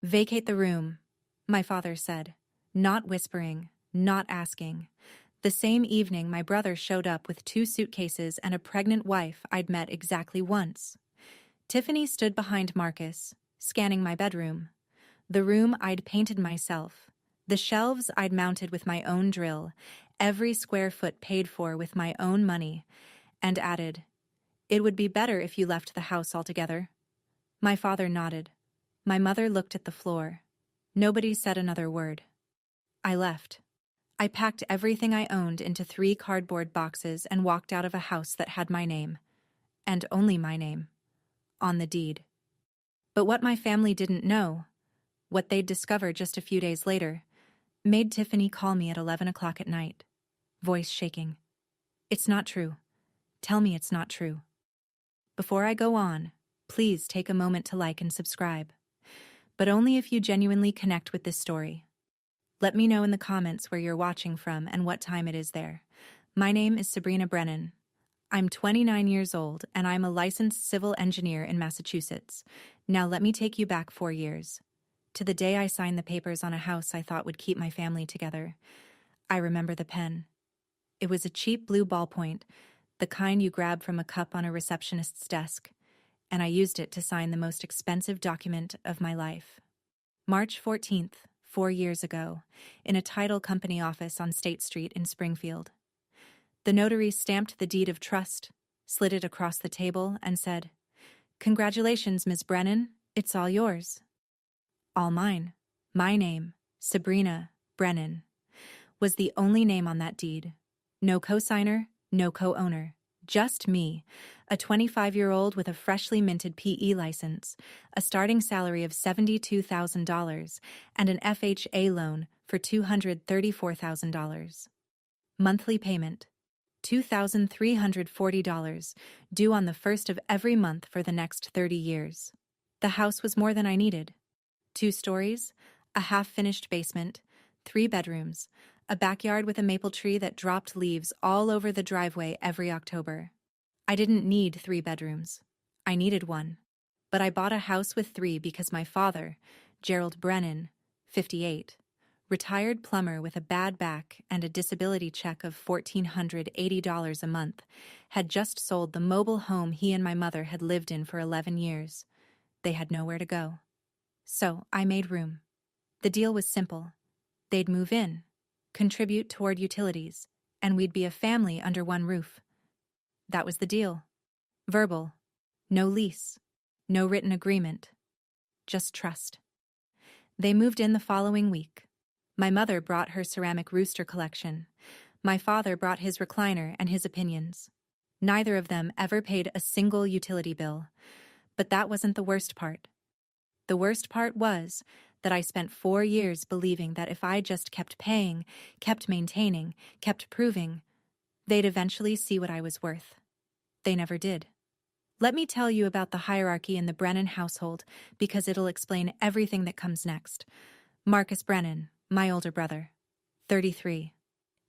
Vacate the room, my father said, not whispering, not asking. The same evening, my brother showed up with 2 suitcases and a pregnant wife I'd met exactly once. Tiffany stood behind Marcus, scanning my bedroom. The room I'd painted myself. The shelves I'd mounted with my own drill, every square foot paid for with my own money, and added, "It would be better if you left the house altogether." My father nodded. My mother looked at the floor. Nobody said another word. I left. I packed everything I owned into 3 cardboard boxes and walked out of a house that had my name, and only my name, on the deed. But what my family didn't know, what they'd discover just a few days later, made Tiffany call me at 11 o'clock at night, voice shaking. "It's not true. Tell me it's not true." Before I go on, please take a moment to like and subscribe. But only if you genuinely connect with this story. Let me know in the comments where you're watching from and what time it is there. My name is Sabrina Brennan. I'm 29 years old and I'm a licensed civil engineer in Massachusetts. Now let me take you back 4 years. To the day I signed the papers on a house I thought would keep my family together. I remember the pen. It was a cheap blue ballpoint, the kind you grab from a cup on a receptionist's desk, and I used it to sign the most expensive document of my life. March 14th, 4 years ago, in a title company office on State Street in Springfield. The notary stamped the deed of trust, slid it across the table, and said, "Congratulations, Ms. Brennan, it's all yours." All mine. My name, Sabrina Brennan, was the only name on that deed. No co-signer, no co-owner. Just me, a 25-year-old with a freshly minted PE license, a starting salary of $72,000, and an FHA loan for $234,000. Monthly payment, $2,340, due on the first of every month for the next 30 years. The house was more than I needed. 2 stories, a half-finished basement, 3 bedrooms, a backyard with a maple tree that dropped leaves all over the driveway every October. I didn't need 3 bedrooms. I needed 1. But I bought a house with 3 because my father, Gerald Brennan, 58, retired plumber with a bad back and a disability check of $1,480 a month, had just sold the mobile home he and my mother had lived in for 11 years. They had nowhere to go. So I made room. The deal was simple. They'd move in, contribute toward utilities, and we'd be a family under one roof. That was the deal. Verbal. No lease. No written agreement. Just trust. They moved in the following week. My mother brought her ceramic rooster collection. My father brought his recliner and his opinions. Neither of them ever paid a single utility bill. But that wasn't the worst part. The worst part was that I spent 4 years believing that if I just kept paying, kept maintaining, kept proving, they'd eventually see what I was worth. They never did. Let me tell you about the hierarchy in the Brennan household because it'll explain everything that comes next. Marcus Brennan, my older brother, 33.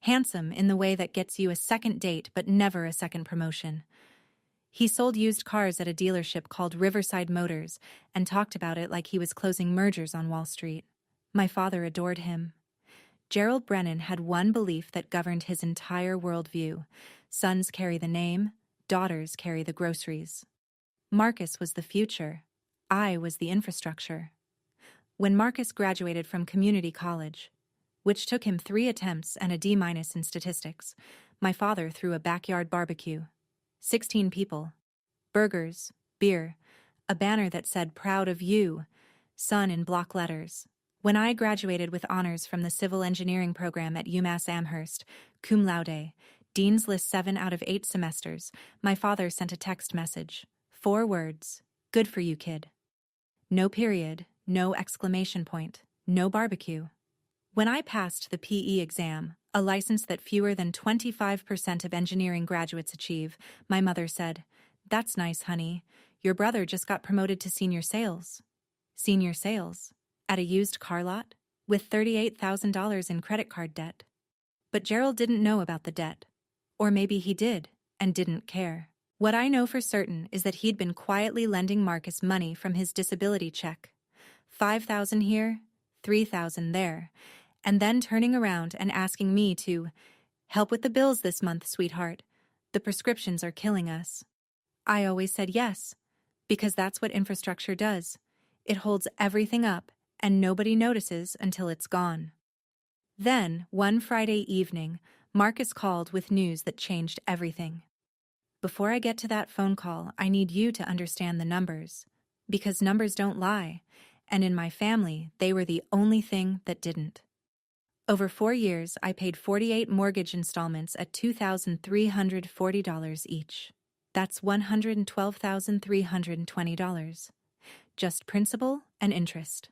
Handsome in the way that gets you a second date but never a second promotion. He sold used cars at a dealership called Riverside Motors and talked about it like he was closing mergers on Wall Street. My father adored him. Gerald Brennan had one belief that governed his entire worldview. Sons carry the name, daughters carry the groceries. Marcus was the future. I was the infrastructure. When Marcus graduated from community college, which took him 3 attempts and a D- in statistics, my father threw a backyard barbecue. 16 people. Burgers, beer, a banner that said "Proud of You," son in block letters. When I graduated with honors from the civil engineering program at UMass Amherst, cum laude, Dean's List 7 out of 8 semesters, my father sent a text message. 4 words. "Good for you, kid." No period, no exclamation point, no barbecue. When I passed the PE exam, a license that fewer than 25% of engineering graduates achieve, my mother said, "That's nice, honey. Your brother just got promoted to senior sales." Senior sales? At a used car lot? With $38,000 in credit card debt. But Gerald didn't know about the debt. Or maybe he did, and didn't care. What I know for certain is that he'd been quietly lending Marcus money from his disability check. 5,000 here, 3,000 there, and then turning around and asking me to help with the bills this month, sweetheart. The prescriptions are killing us. I always said yes, because that's what infrastructure does. It holds everything up, and nobody notices until it's gone. Then, one Friday evening, Marcus called with news that changed everything. Before I get to that phone call, I need you to understand the numbers, because numbers don't lie, and in my family, they were the only thing that didn't. Over 4 years, I paid 48 mortgage installments at $2,340 each. That's $112,320. Just principal and interest.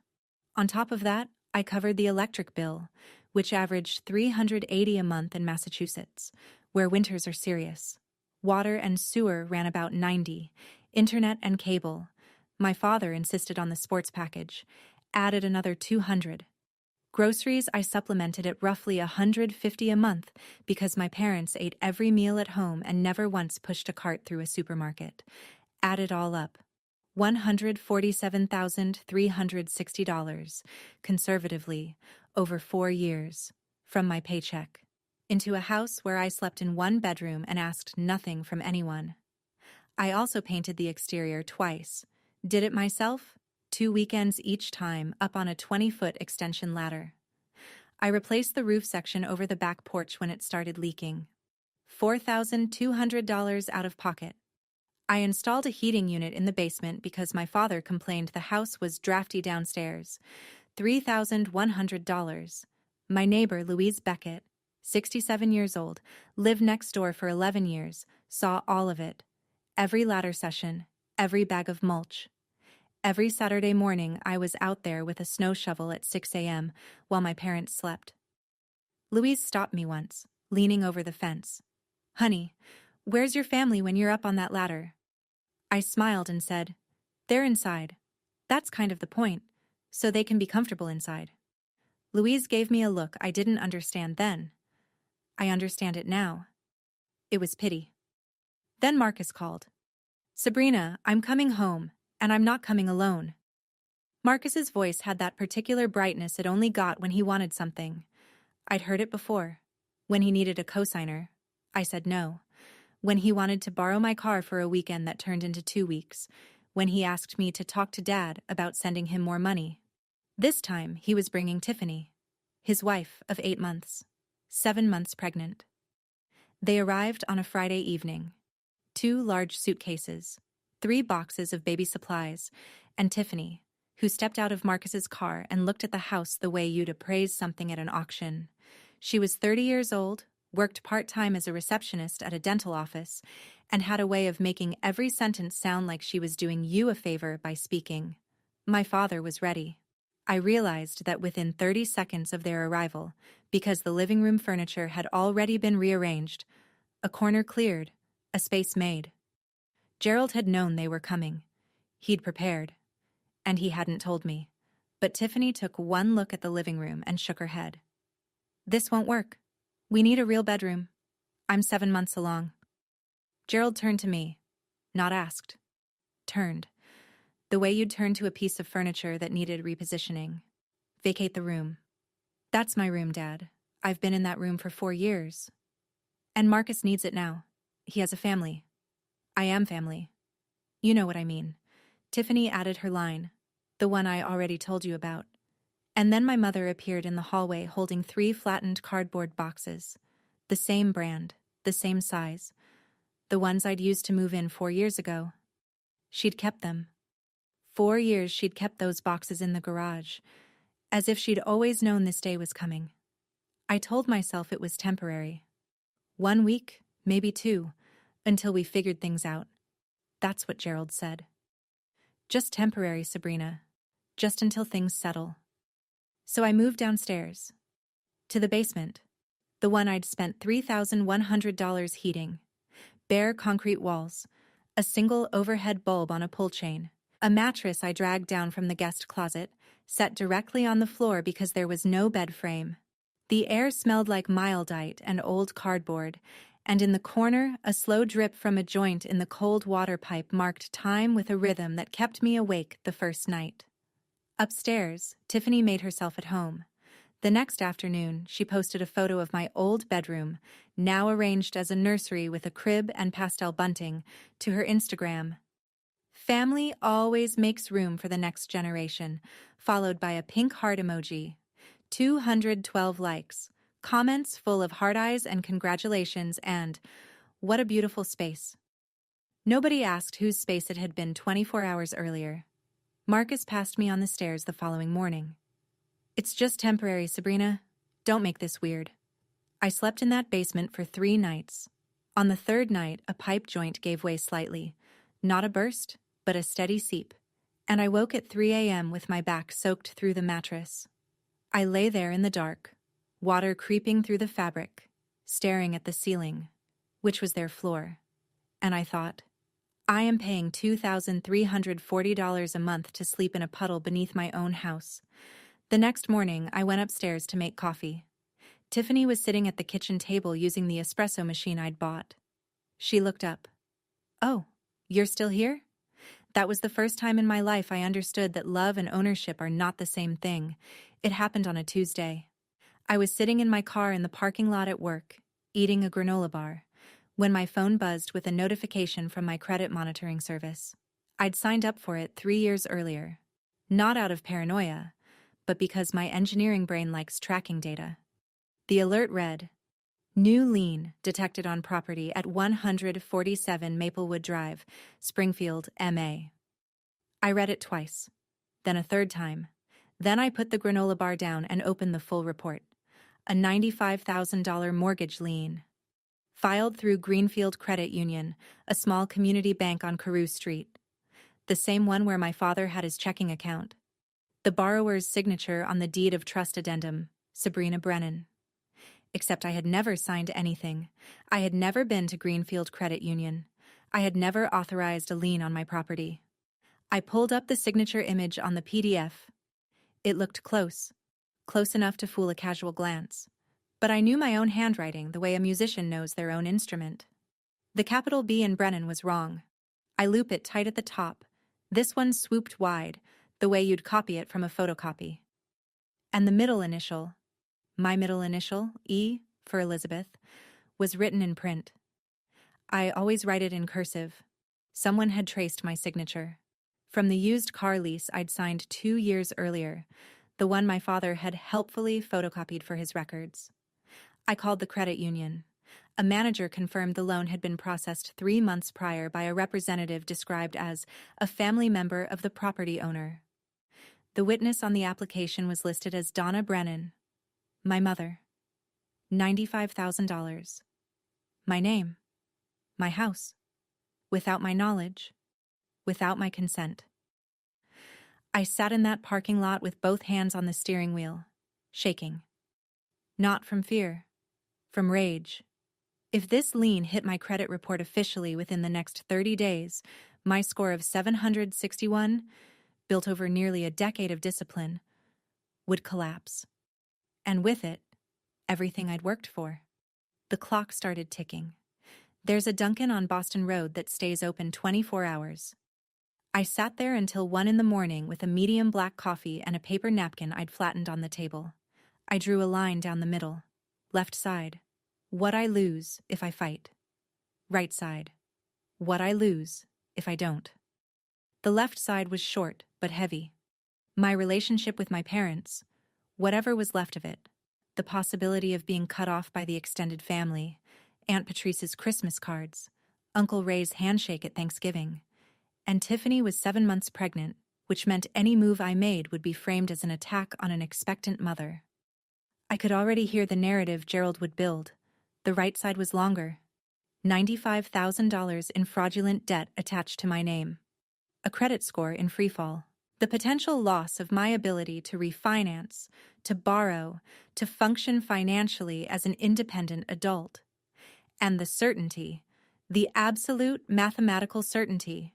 On top of that, I covered the electric bill, which averaged $380 a month in Massachusetts, where winters are serious. Water and sewer ran about $90, internet and cable. My father insisted on the sports package, added another $200. Groceries I supplemented at roughly $150 a month because my parents ate every meal at home and never once pushed a cart through a supermarket. Add it all up. $147,360, conservatively, over 4 years, from my paycheck, into a house where I slept in one bedroom and asked nothing from anyone. I also painted the exterior twice. Did it myself, 2 weekends each time, up on a 20-foot extension ladder. I replaced the roof section over the back porch when it started leaking. $4,200 out of pocket. I installed a heating unit in the basement because my father complained the house was drafty downstairs. $3,100. My neighbor, Louise Beckett, 67 years old, lived next door for 11 years, saw all of it. Every ladder session, every bag of mulch. Every Saturday morning, I was out there with a snow shovel at 6 a.m. while my parents slept. Louise stopped me once, leaning over the fence. "Honey, where's your family when you're up on that ladder?" I smiled and said, "They're inside. That's kind of the point, so they can be comfortable inside." Louise gave me a look I didn't understand then. I understand it now. It was pity. Then Marcus called. "Sabrina, I'm coming home, and I'm not coming alone." Marcus's voice had that particular brightness it only got when he wanted something. I'd heard it before. When he needed a cosigner, I said no. When he wanted to borrow my car for a weekend that turned into 2 weeks. When he asked me to talk to Dad about sending him more money. This time, he was bringing Tiffany, his wife of 8 months, 7 months pregnant. They arrived on a Friday evening. 2 large suitcases, 3 boxes of baby supplies, and Tiffany, who stepped out of Marcus's car and looked at the house the way you'd appraise something at an auction. She was 30 years old, worked part-time as a receptionist at a dental office, and had a way of making every sentence sound like she was doing you a favor by speaking. My father was ready. I realized that within 30 seconds of their arrival, because the living room furniture had already been rearranged, a corner cleared, a space made. Gerald had known they were coming. He'd prepared. And he hadn't told me. But Tiffany took one look at the living room and shook her head. "This won't work. We need a real bedroom. I'm 7 months along." Gerald turned to me. Not asked. Turned. The way you'd turn to a piece of furniture that needed repositioning. "Vacate the room." "That's my room, Dad. I've been in that room for 4 years. And Marcus needs it now. He has a family. I am family. You know what I mean." Tiffany added her line, the one I already told you about. And then my mother appeared in the hallway holding 3 flattened cardboard boxes. The same brand, the same size. The ones I'd used to move in 4 years ago. She'd kept them. 4 years she'd kept those boxes in the garage, as if she'd always known this day was coming. I told myself it was temporary. 1 week, maybe 2, until we figured things out. That's what Gerald said. "Just temporary, Sabrina. Just until things settle." So I moved downstairs. To the basement. The one I'd spent $3,100 heating. Bare concrete walls. A single overhead bulb on a pull chain. A mattress I dragged down from the guest closet, set directly on the floor because there was no bed frame. The air smelled like Mildite and old cardboard, and in the corner, a slow drip from a joint in the cold water pipe marked time with a rhythm that kept me awake the first night. Upstairs, Tiffany made herself at home. The next afternoon, she posted a photo of my old bedroom, now arranged as a nursery with a crib and pastel bunting, to her Instagram. Family always makes room for the next generation, followed by a pink heart emoji. 212 likes, comments full of heart eyes and congratulations, and what a beautiful space. Nobody asked whose space it had been 24 hours earlier. Marcus passed me on the stairs the following morning. "It's just temporary, Sabrina. Don't make this weird." I slept in that basement for 3 nights. On the 3rd night, a pipe joint gave way slightly. Not a burst, but a steady seep. And I woke at 3 a.m. with my back soaked through the mattress. I lay there in the dark, water creeping through the fabric, staring at the ceiling, which was their floor. And I thought, I am paying $2,340 a month to sleep in a puddle beneath my own house. The next morning, I went upstairs to make coffee. Tiffany was sitting at the kitchen table using the espresso machine I'd bought. She looked up. "Oh, you're still here?" That was the first time in my life I understood that love and ownership are not the same thing. It happened on a Tuesday. I was sitting in my car in the parking lot at work, eating a granola bar, when my phone buzzed with a notification from my credit monitoring service. I'd signed up for it 3 years earlier. Not out of paranoia, but because my engineering brain likes tracking data. The alert read, "New lien detected on property at 147 Maplewood Drive, Springfield, MA." I read it twice, then a 3rd time. Then I put the granola bar down and opened the full report. A $95,000 mortgage lien. Filed through Greenfield Credit Union, a small community bank on Carew Street. The same one where my father had his checking account. The borrower's signature on the deed of trust addendum, Sabrina Brennan. Except I had never signed anything. I had never been to Greenfield Credit Union. I had never authorized a lien on my property. I pulled up the signature image on the PDF. It looked close enough to fool a casual glance. But I knew my own handwriting the way a musician knows their own instrument. The capital B in Brennan was wrong. I loop it tight at the top. This one swooped wide, the way you'd copy it from a photocopy. And the middle initial, my middle initial, E for Elizabeth, was written in print. I always write it in cursive. Someone had traced my signature. From the used car lease I'd signed 2 years earlier, the one my father had helpfully photocopied for his records. I called the credit union. A manager confirmed the loan had been processed 3 months prior by a representative described as a family member of the property owner. The witness on the application was listed as Donna Brennan, my mother. $95,000. My name. My house. Without my knowledge. Without my consent. I sat in that parking lot with both hands on the steering wheel, shaking. Not from fear, from rage. If this lien hit my credit report officially within the next 30 days, my score of 761, built over nearly a decade of discipline, would collapse. And with it, everything I'd worked for. The clock started ticking. There's a Dunkin' on Boston Road that stays open 24 hours. I sat there until 1 in the morning with a medium black coffee and a paper napkin I'd flattened on the table. I drew a line down the middle. Left side. What I lose if I fight. Right side. What I lose if I don't. The left side was short but heavy. My relationship with my parents, whatever was left of it. The possibility of being cut off by the extended family, Aunt Patrice's Christmas cards, Uncle Ray's handshake at Thanksgiving. And Tiffany was 7 months pregnant, which meant any move I made would be framed as an attack on an expectant mother. I could already hear the narrative Gerald would build. The right side was longer. $95,000 in fraudulent debt attached to my name. A credit score in freefall. The potential loss of my ability to refinance, to borrow, to function financially as an independent adult. And the certainty, the absolute mathematical certainty,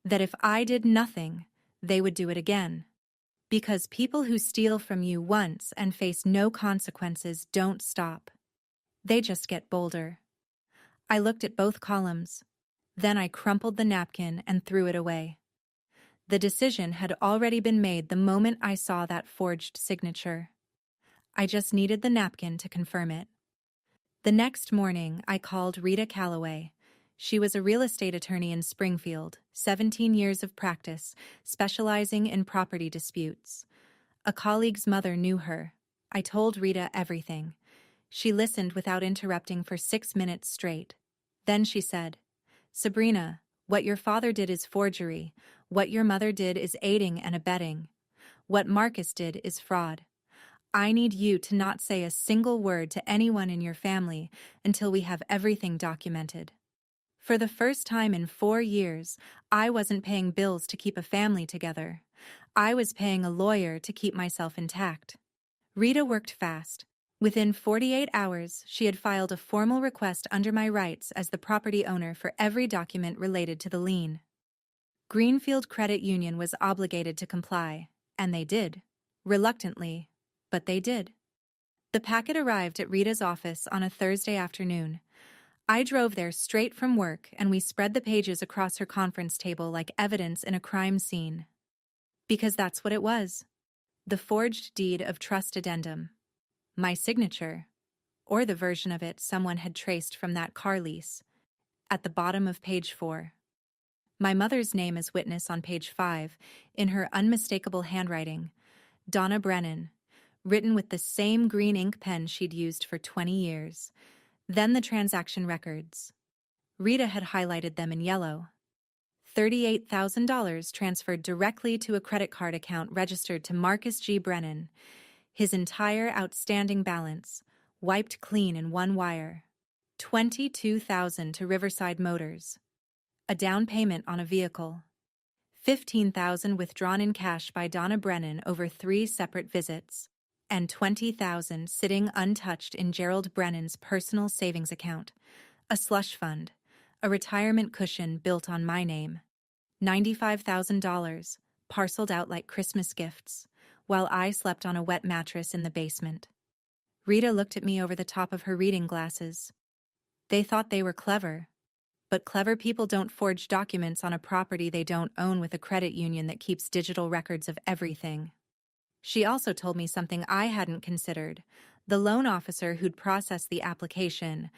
that if I did nothing, they would do it again. Because people who steal from you once and face no consequences don't stop. They just get bolder. I looked at both columns. Then I crumpled the napkin and threw it away. The decision had already been made the moment I saw that forged signature. I just needed the napkin to confirm it. The next morning, I called Rita Calloway. She was a real estate attorney in Springfield, 17 years of practice, specializing in property disputes. A colleague's mother knew her. I told Rita everything. She listened without interrupting for 6 minutes straight. Then she said, "Sabrina, what your father did is forgery. What your mother did is aiding and abetting. What Marcus did is fraud. I need you to not say a single word to anyone in your family until we have everything documented." For the first time in 4 years, I wasn't paying bills to keep a family together. I was paying a lawyer to keep myself intact. Rita worked fast. Within 48 hours, she had filed a formal request under my rights as the property owner for every document related to the lien. Greenfield Credit Union was obligated to comply, and they did. Reluctantly, but they did. The packet arrived at Rita's office on a Thursday afternoon. I drove there straight from work, and we spread the pages across her conference table like evidence in a crime scene. Because that's what it was. The forged deed of trust addendum. My signature, or the version of it someone had traced from that car lease, at the bottom of page 4. My mother's name as witness on page 5, in her unmistakable handwriting, Donna Brennan, written with the same green ink pen she'd used for 20 years. Then the transaction records. Rita had highlighted them in yellow. $38,000 transferred directly to a credit card account registered to Marcus G. Brennan. His entire outstanding balance, wiped clean in one wire. $22,000 to Riverside Motors. A down payment on a vehicle. $15,000 withdrawn in cash by Donna Brennan over 3 separate visits. And $20,000 sitting untouched in Gerald Brennan's personal savings account, a slush fund, a retirement cushion built on my name. $95,000, parceled out like Christmas gifts, while I slept on a wet mattress in the basement. Rita looked at me over the top of her reading glasses. They thought they were clever. But clever people don't forge documents on a property they don't own with a credit union that keeps digital records of everything. She also told me something I hadn't considered. The loan officer who'd processed the application,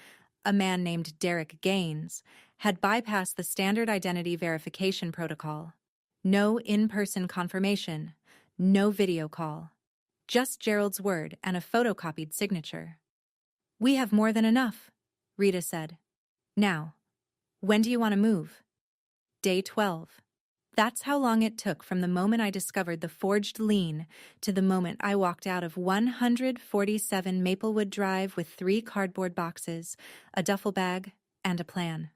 a man named Derek Gaines, had bypassed the standard identity verification protocol. No in-person confirmation, no video call. Just Gerald's word and a photocopied signature. "We have more than enough," Rita said. "Now, when do you want to move?" Day 12. That's how long it took from the moment I discovered the forged lien to the moment I walked out of 147 Maplewood Drive with 3 cardboard boxes, a duffel bag, and a plan.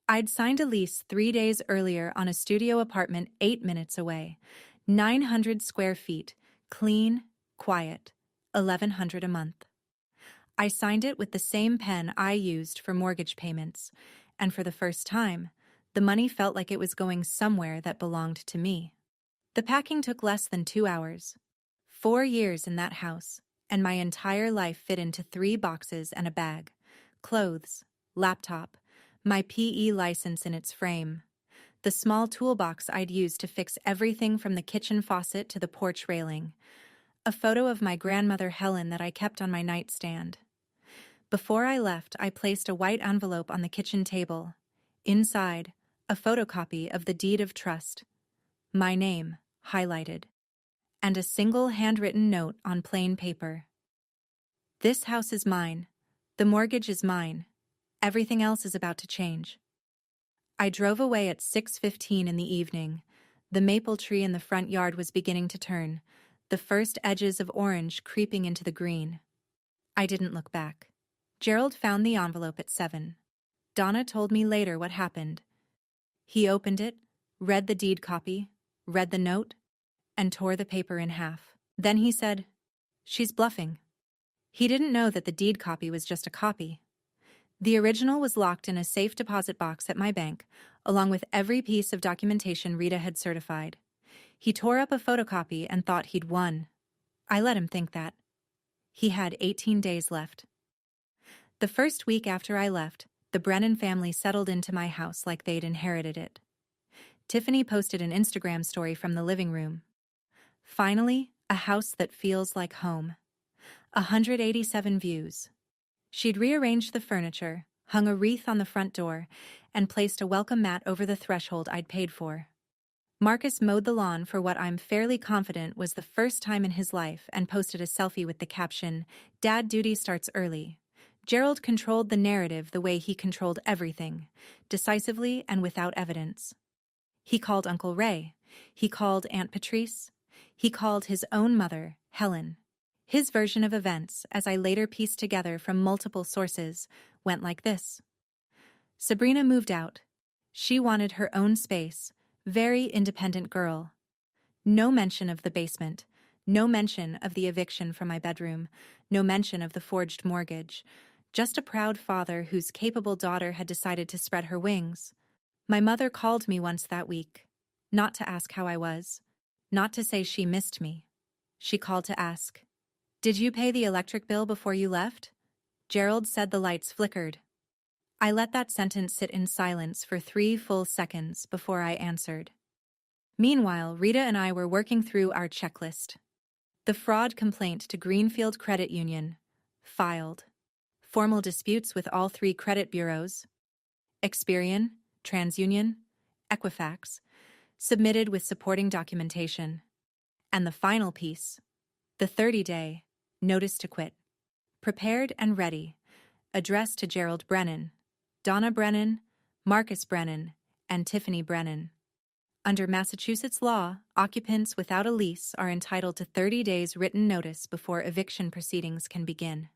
I'd signed a lease 3 days earlier on a studio apartment 8 minutes away, 900 square feet, clean, quiet, $1,100 a month. I signed it with the same pen I used for mortgage payments, and for the first time, the money felt like it was going somewhere that belonged to me. The packing took less than 2 hours. 4 years in that house, and my entire life fit into 3 boxes and a bag. Clothes, laptop, my PE license in its frame, the small toolbox I'd used to fix everything from the kitchen faucet to the porch railing, a photo of my grandmother Helen that I kept on my nightstand. Before I left, I placed a white envelope on the kitchen table. Inside, a photocopy of the deed of trust, my name highlighted, and a single handwritten note on plain paper. "This house is mine. The mortgage is mine. Everything else is about to change." I drove away at 6:15 in the evening. The maple tree in the front yard was beginning to turn, the first edges of orange creeping into the green. I didn't look back. Gerald found the envelope at 7. Donna told me later what happened. He opened it, read the deed copy, read the note, and tore the paper in half. Then he said, "She's bluffing." He didn't know that the deed copy was just a copy. The original was locked in a safe deposit box at my bank, along with every piece of documentation Rita had certified. He tore up a photocopy and thought he'd won. I let him think that. He had 18 days left. The first week after I left, the Brennan family settled into my house like they'd inherited it. Tiffany posted an Instagram story from the living room. Finally, a house that feels like home. 187 views. She'd rearranged the furniture, hung a wreath on the front door, and placed a welcome mat over the threshold I'd paid for. Marcus mowed the lawn for what I'm fairly confident was the first time in his life and posted a selfie with the caption, "Dad duty starts early." Gerald controlled the narrative the way he controlled everything, decisively and without evidence. He called Uncle Ray. He called Aunt Patrice. He called his own mother, Helen. His version of events, as I later pieced together from multiple sources, went like this. Sabrina moved out. She wanted her own space, very independent girl. No mention of the basement, no mention of the eviction from my bedroom, no mention of the forged mortgage, just a proud father whose capable daughter had decided to spread her wings. My mother called me once that week, not to ask how I was, not to say she missed me. She called to ask, "Did you pay the electric bill before you left?" Gerald said the lights flickered. I let that sentence sit in silence for 3 full seconds before I answered. Meanwhile, Rita and I were working through our checklist. The fraud complaint to Greenfield Credit Union. Filed. Formal disputes with all 3 credit bureaus. Experian, TransUnion, Equifax. Submitted with supporting documentation. And the final piece. The 30-day notice to quit. Prepared and ready. Addressed to Gerald Brennan, Donna Brennan, Marcus Brennan, and Tiffany Brennan. Under Massachusetts law, occupants without a lease are entitled to 30 days written notice before eviction proceedings can begin.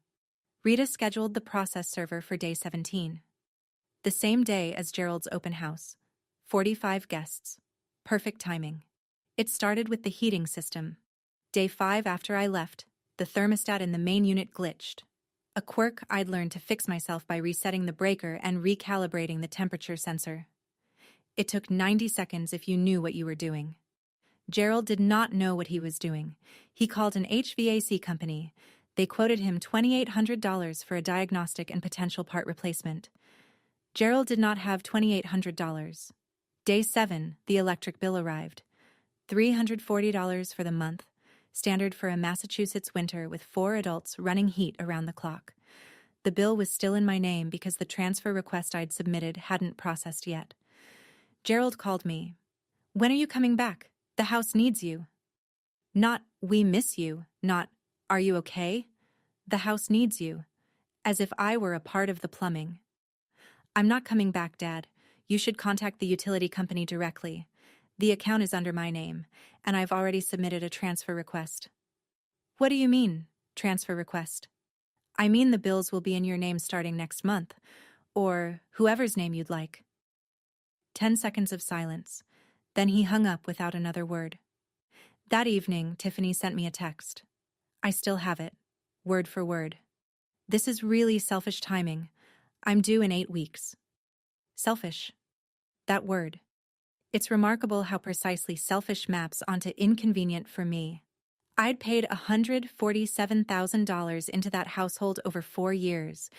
Rita scheduled the process server for day 17. The same day as Gerald's open house. 45 guests. Perfect timing. It started with the heating system. Day 5 after I left, the thermostat in the main unit glitched. A quirk I'd learned to fix myself by resetting the breaker and recalibrating the temperature sensor. It took 90 seconds if you knew what you were doing. Gerald did not know what he was doing. He called an HVAC company. They quoted him $2,800 for a diagnostic and potential part replacement. Gerald did not have $2,800. Day 7, the electric bill arrived. $340 for the month. Standard for a Massachusetts winter with 4 adults running heat around the clock. The bill was still in my name because the transfer request I'd submitted hadn't processed yet. Gerald called me. "When are you coming back? The house needs you." Not, "We miss you," not, "Are you okay?" The house needs you. As if I were a part of the plumbing. "I'm not coming back, Dad. You should contact the utility company directly. The account is under my name, and I've already submitted a transfer request." "What do you mean, transfer request?" "I mean the bills will be in your name starting next month, or whoever's name you'd like." 10 seconds of silence. Then he hung up without another word. That evening, Tiffany sent me a text. I still have it, word for word. "This is really selfish timing. I'm due in 8 weeks." Selfish. That word. It's remarkable how precisely selfish maps onto inconvenient for me. I'd paid $147,000 into that household over 4 years.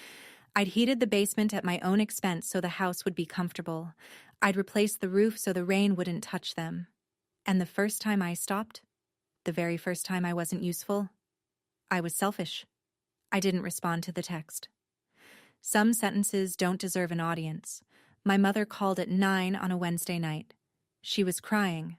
I'd heated the basement at my own expense so the house would be comfortable. I'd replaced the roof so the rain wouldn't touch them. And the first time I stopped, the very first time I wasn't useful, I was selfish. I didn't respond to the text. Some sentences don't deserve an audience. My mother called at 9 on a Wednesday night. She was crying.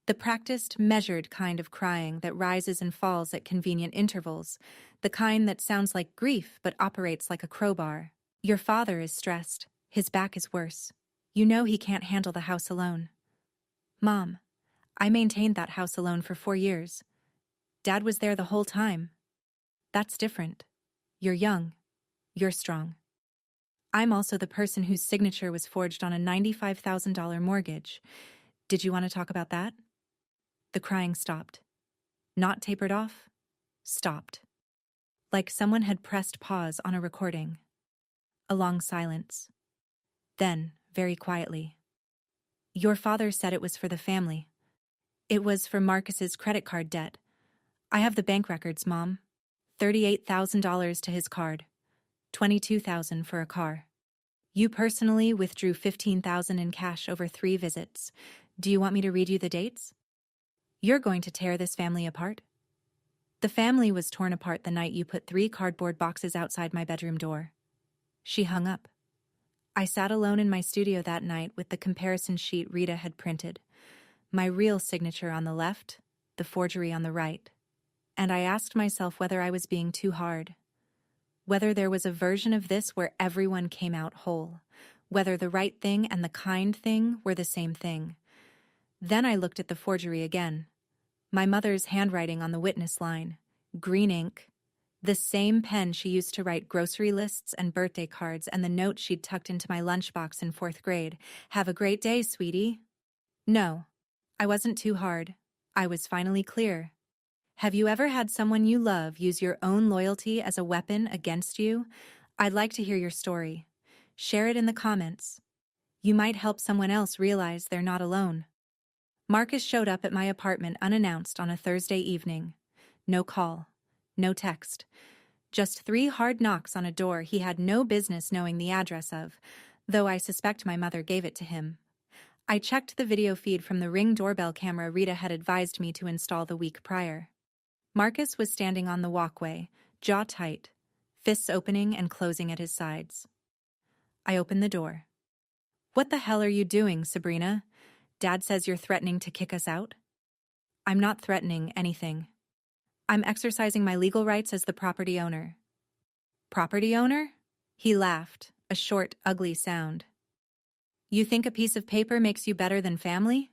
The practiced, measured kind of crying that rises and falls at convenient intervals, the kind that sounds like grief but operates like a crowbar. "Your father is stressed. His back is worse. You know he can't handle the house alone." "Mom, I maintained that house alone for 4 years. Dad was there the whole time." "That's different. You're young. You're strong. I'm also the person whose signature was forged on a $95,000 mortgage. Did you want to talk about that?" The crying stopped. Not tapered off. Stopped. Like someone had pressed pause on a recording. A long silence. Then, very quietly, "Your father said it was for the family. It was for Marcus's credit card debt. I have the bank records, Mom. $38,000 to his card. $22,000 for a car. You personally withdrew $15,000 in cash over 3 visits. Do you want me to read you the dates? You're going to tear this family apart. The family was torn apart the night you put 3 cardboard boxes outside my bedroom door. She hung up. I sat alone in my studio that night with the comparison sheet Rita had printed. My real signature on the left, the forgery on the right. And I asked myself whether I was being too hard. Whether there was a version of this where everyone came out whole. Whether the right thing and the kind thing were the same thing. Then I looked at the forgery again. My mother's handwriting on the witness line. Green ink. The same pen she used to write grocery lists and birthday cards, and the note she'd tucked into my lunchbox in 4th grade. Have a great day, sweetie. No, I wasn't too hard. I was finally clear. Have you ever had someone you love use your own loyalty as a weapon against you? I'd like to hear your story. Share it in the comments. You might help someone else realize they're not alone. Marcus showed up at my apartment unannounced on a Thursday evening. No call. No text. Just 3 hard knocks on a door he had no business knowing the address of, though I suspect my mother gave it to him. I checked the video feed from the Ring doorbell camera Rita had advised me to install the week prior. Marcus was standing on the walkway, jaw tight, fists opening and closing at his sides. I opened the door. What the hell are you doing, Sabrina? Dad says you're threatening to kick us out? I'm not threatening anything. I'm exercising my legal rights as the property owner. Property owner? He laughed, a short, ugly sound. You think a piece of paper makes you better than family?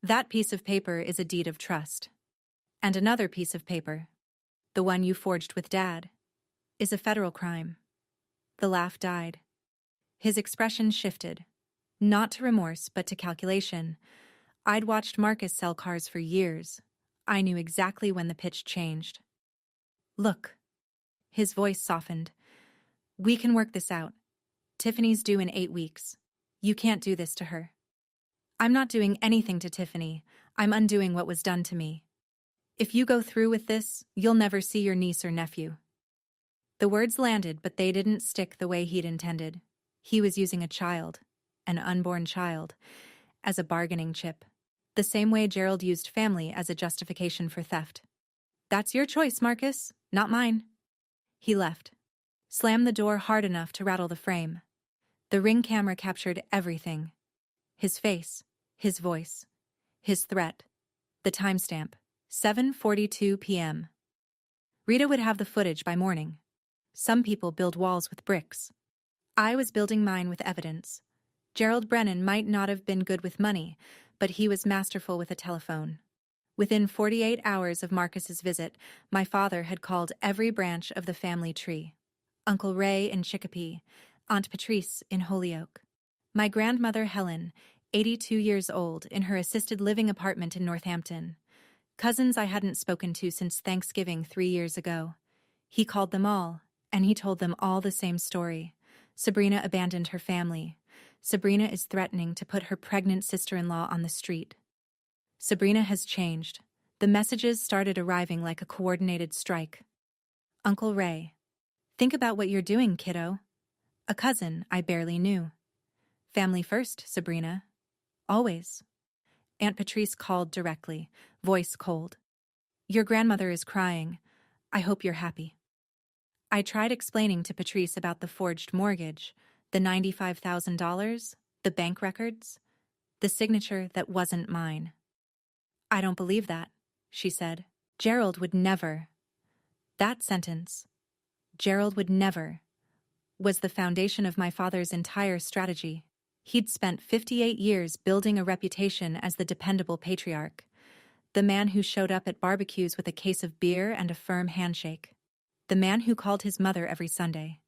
That piece of paper is a deed of trust. And another piece of paper, the one you forged with Dad, is a federal crime. The laugh died. His expression shifted, not to remorse but to calculation. I'd watched Marcus sell cars for years. I knew exactly when the pitch changed. Look. His voice softened. We can work this out. Tiffany's due in 8 weeks. You can't do this to her. I'm not doing anything to Tiffany. I'm undoing what was done to me. If you go through with this, you'll never see your niece or nephew. The words landed, but they didn't stick the way he'd intended. He was using a child, an unborn child, as a bargaining chip. The same way Gerald used family as a justification for theft. That's your choice, Marcus, not mine. He left. Slammed the door hard enough to rattle the frame. The Ring camera captured everything. His face, his voice, his threat, the timestamp, 7:42 p.m. Rita would have the footage by morning. Some people build walls with bricks. I was building mine with evidence. Gerald Brennan might not have been good with money, but he was masterful with a telephone. Within 48 hours of Marcus's visit, my father had called every branch of the family tree. Uncle Ray in Chicopee, Aunt Patrice in Holyoke. My grandmother Helen, 82 years old, in her assisted living apartment in Northampton. Cousins I hadn't spoken to since Thanksgiving 3 years ago. He called them all, and he told them all the same story. Sabrina abandoned her family. Sabrina is threatening to put her pregnant sister-in-law on the street. Sabrina has changed. The messages started arriving like a coordinated strike. Uncle Ray. Think about what you're doing, kiddo. A cousin I barely knew. Family first, Sabrina. Always. Aunt Patrice called directly, voice cold. Your grandmother is crying. I hope you're happy. I tried explaining to Patrice about the forged mortgage, the $95,000, the bank records, the signature that wasn't mine. I don't believe that, she said. Gerald would never. That sentence, Gerald would never, was the foundation of my father's entire strategy. He'd spent 58 years building a reputation as the dependable patriarch, the man who showed up at barbecues with a case of beer and a firm handshake, the man who called his mother every Sunday.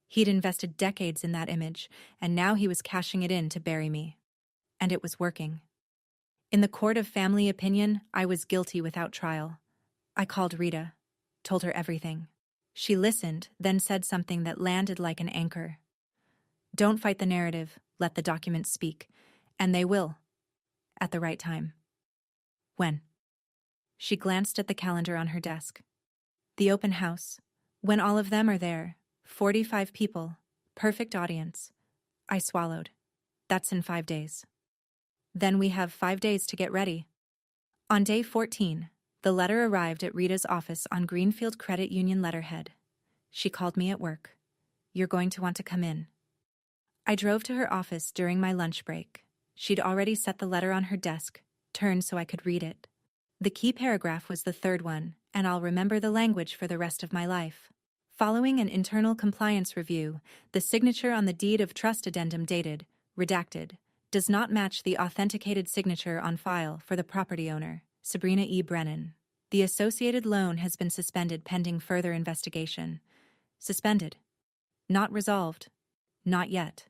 He'd invested decades in that image, and now he was cashing it in to bury me. And it was working. In the court of family opinion, I was guilty without trial. I called Rita, told her everything. She listened, then said something that landed like an anchor. Don't fight the narrative, let the documents speak. And they will. At the right time. When? She glanced at the calendar on her desk. The open house. When all of them are there. 45 people. Perfect audience. I swallowed. That's in 5 days. Then we have 5 days to get ready. On day 14, the letter arrived at Rita's office on Greenfield Credit Union letterhead. She called me at work. "You're going to want to come in." I drove to her office during my lunch break. She'd already set the letter on her desk, turned so I could read it. The key paragraph was the third one, and I'll remember the language for the rest of my life. Following an internal compliance review, the signature on the deed of trust addendum dated, redacted, does not match the authenticated signature on file for the property owner, Sabrina E. Brennan. The associated loan has been suspended pending further investigation. Suspended. Not resolved. Not yet.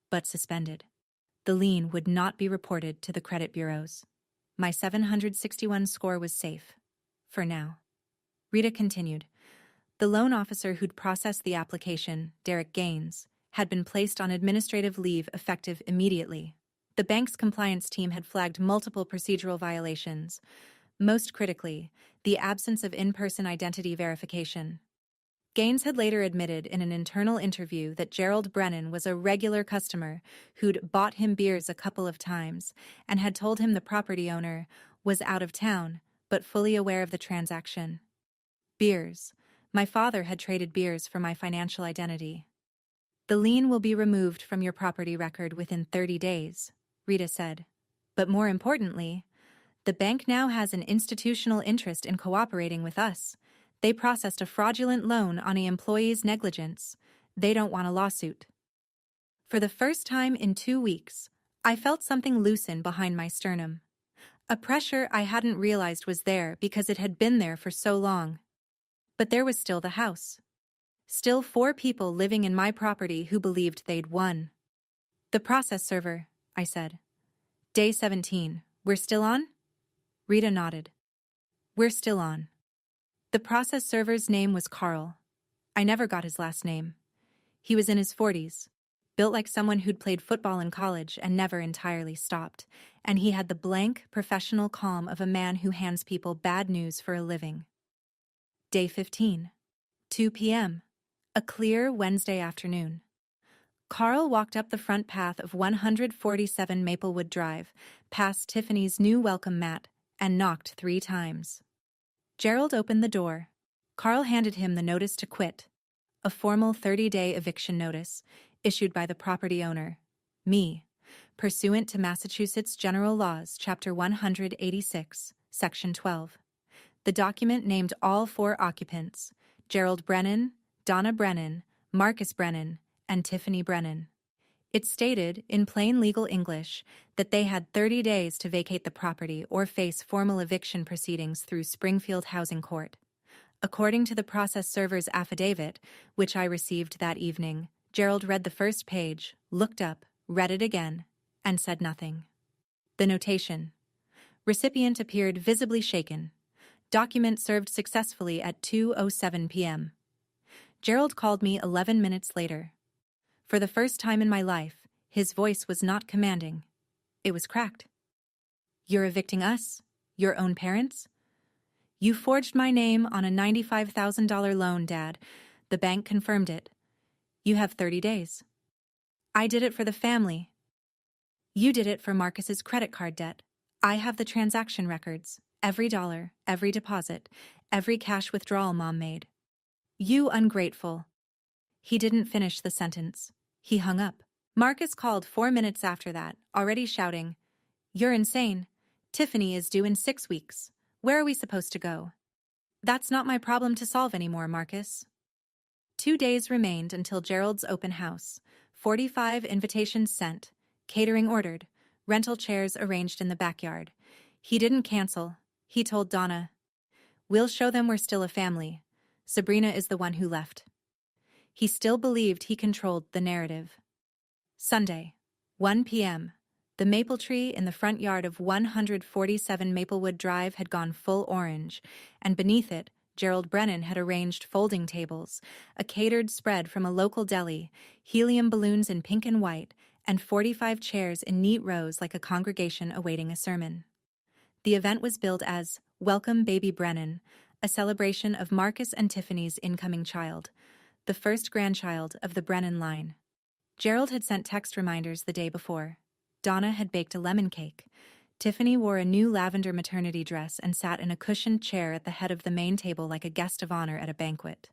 But suspended. The lien would not be reported to the credit bureaus. My 761 score was safe. For now. Rita continued. The loan officer who'd processed the application, Derek Gaines, had been placed on administrative leave effective immediately. The bank's compliance team had flagged multiple procedural violations. Most critically, the absence of in-person identity verification. Gaines had later admitted in an internal interview that Gerald Brennan was a regular customer who'd bought him beers a couple of times and had told him the property owner was out of town, but fully aware of the transaction. Beers. My father had traded beers for my financial identity. The lien will be removed from your property record within 30 days, Rita said. But more importantly, the bank now has an institutional interest in cooperating with us. They processed a fraudulent loan on an employee's negligence. They don't want a lawsuit. For the first time in 2 weeks, I felt something loosen behind my sternum. A pressure I hadn't realized was there because it had been there for so long. But there was still the house. Still 4 people living in my property who believed they'd won. The process server, I said. Day 17. We're still on? Rita nodded. We're still on. The process server's name was Carl. I never got his last name. He was in his 40s, built like someone who'd played football in college and never entirely stopped, and he had the blank, professional calm of a man who hands people bad news for a living. Day 15. 2 p.m. A clear Wednesday afternoon. Carl walked up the front path of 147 Maplewood Drive, past Tiffany's new welcome mat, and knocked 3 times. Gerald opened the door. Carl handed him the notice to quit, a formal 30-day eviction notice issued by the property owner, me, pursuant to Massachusetts General Laws, Chapter 186, Section 12. The document named all 4 occupants, Gerald Brennan, Donna Brennan, Marcus Brennan, and Tiffany Brennan. It stated, in plain legal English, that they had 30 days to vacate the property or face formal eviction proceedings through Springfield Housing Court. According to the process server's affidavit, which I received that evening, Gerald read the first page, looked up, read it again, and said nothing. The notation. Recipient appeared visibly shaken. Document served successfully at 2:07 p.m. Gerald called me 11 minutes later. For the first time in my life, his voice was not commanding. It was cracked. You're evicting us? Your own parents? You forged my name on a $95,000 loan, Dad. The bank confirmed it. You have 30 days. I did it for the family. You did it for Marcus's credit card debt. I have the transaction records, every dollar, every deposit, every cash withdrawal Mom made. You ungrateful. He didn't finish the sentence. He hung up. Marcus called 4 minutes after that, already shouting, "You're insane. Tiffany is due in 6 weeks. Where are we supposed to go?" That's not my problem to solve anymore, Marcus. 2 days remained until Gerald's open house. 45 invitations sent, catering ordered, rental chairs arranged in the backyard. He didn't cancel. He told Donna, "We'll show them we're still a family. Sabrina is the one who left." He still believed he controlled the narrative. Sunday, 1 p.m. The maple tree in the front yard of 147 Maplewood Drive had gone full orange, and beneath it, Gerald Brennan had arranged folding tables, a catered spread from a local deli, helium balloons in pink and white, and 45 chairs in neat rows like a congregation awaiting a sermon. The event was billed as Welcome Baby Brennan, a celebration of Marcus and Tiffany's incoming child, the first grandchild of the Brennan line. Gerald had sent text reminders the day before. Donna had baked a lemon cake. Tiffany wore a new lavender maternity dress and sat in a cushioned chair at the head of the main table like a guest of honor at a banquet.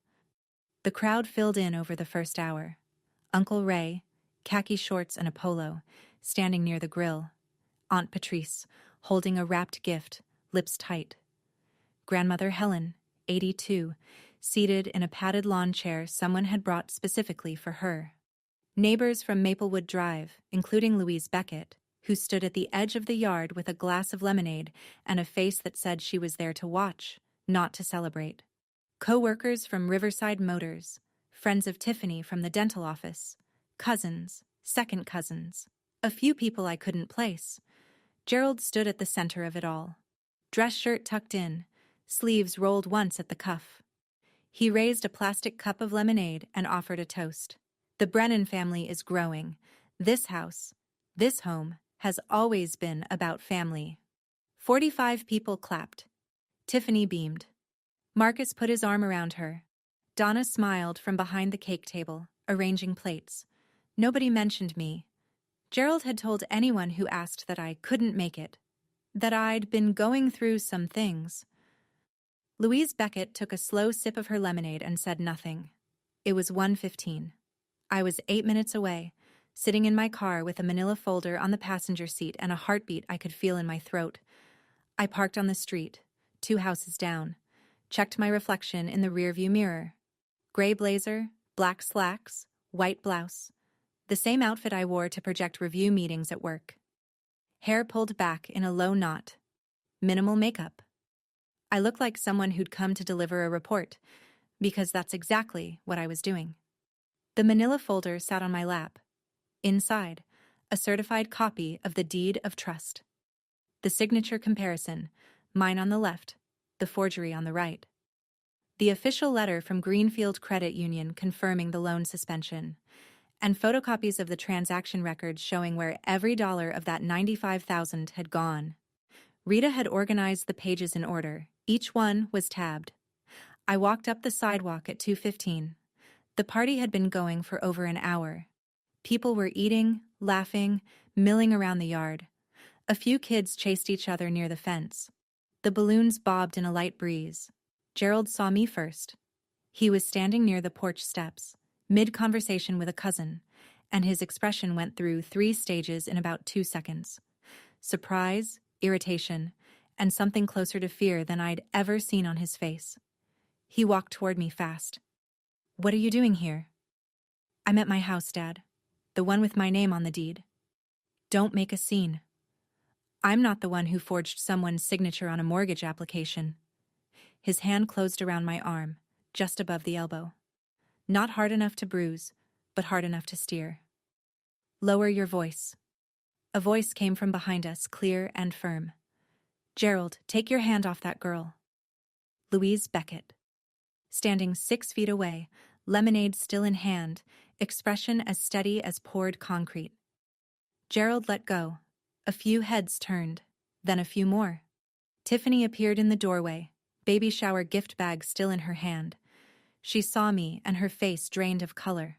The crowd filled in over the first hour. Uncle Ray, khaki shorts and a polo, standing near the grill. Aunt Patrice, holding a wrapped gift, lips tight. Grandmother Helen, 82, seated in a padded lawn chair someone had brought specifically for her. Neighbors from Maplewood Drive, including Louise Beckett, who stood at the edge of the yard with a glass of lemonade and a face that said she was there to watch, not to celebrate. Co-workers from Riverside Motors, friends of Tiffany from the dental office, cousins, second cousins, a few people I couldn't place. Gerald stood at the center of it all. Dress shirt tucked in, sleeves rolled once at the cuff. He raised a plastic cup of lemonade and offered a toast. The Brennan family is growing. This house, this home, has always been about family. 45 people clapped. Tiffany beamed. Marcus put his arm around her. Donna smiled from behind the cake table, arranging plates. Nobody mentioned me. Gerald had told anyone who asked that I couldn't make it, that I'd been going through some things. Louise Beckett took a slow sip of her lemonade and said nothing. It was 1:15. I was 8 minutes away, sitting in my car with a manila folder on the passenger seat and a heartbeat I could feel in my throat. I parked on the street, 2 houses down, checked my reflection in the rearview mirror. Gray blazer, black slacks, white blouse. The same outfit I wore to project review meetings at work. Hair pulled back in a low knot. Minimal makeup. I looked like someone who'd come to deliver a report, because that's exactly what I was doing. The manila folder sat on my lap. Inside, a certified copy of the deed of trust. The signature comparison, mine on the left, the forgery on the right. The official letter from Greenfield Credit Union confirming the loan suspension, and photocopies of the transaction records showing where every dollar of that $95,000 had gone. Rita had organized the pages in order. Each one was tabbed. I walked up the sidewalk at 2:15. The party had been going for over an hour. People were eating, laughing, milling around the yard. A few kids chased each other near the fence. The balloons bobbed in a light breeze. Gerald saw me first. He was standing near the porch steps, mid-conversation with a cousin, and his expression went through 3 stages in about 2 seconds. Surprise, irritation, and something closer to fear than I'd ever seen on his face. He walked toward me fast. "What are you doing here?" "I'm at my house, Dad. The one with my name on the deed." "Don't make a scene. I'm not the one who forged someone's signature on a mortgage application." His hand closed around my arm, just above the elbow. Not hard enough to bruise, but hard enough to steer. "Lower your voice." A voice came from behind us, clear and firm. "Gerald, take your hand off that girl." Louise Beckett. Standing 6 feet away, lemonade still in hand, expression as steady as poured concrete. Gerald let go. A few heads turned, then a few more. Tiffany appeared in the doorway, baby shower gift bag still in her hand. She saw me and her face drained of color.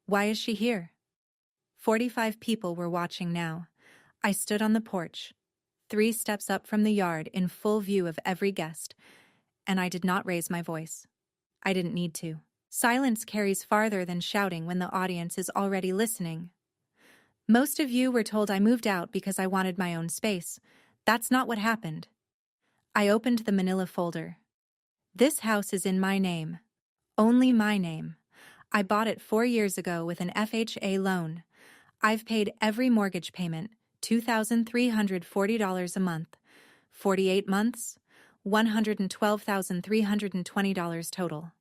"Why is she here?" 45 people were watching now. I stood on the porch, 3 steps up from the yard in full view of every guest, and I did not raise my voice. I didn't need to. Silence carries farther than shouting when the audience is already listening. Most of you were told I moved out because I wanted my own space. That's not what happened. I opened the manila folder. This house is in my name. Only my name. I bought it 4 years ago with an FHA loan. I've paid every mortgage payment, $2,340 a month. 48 months, $112,320 total.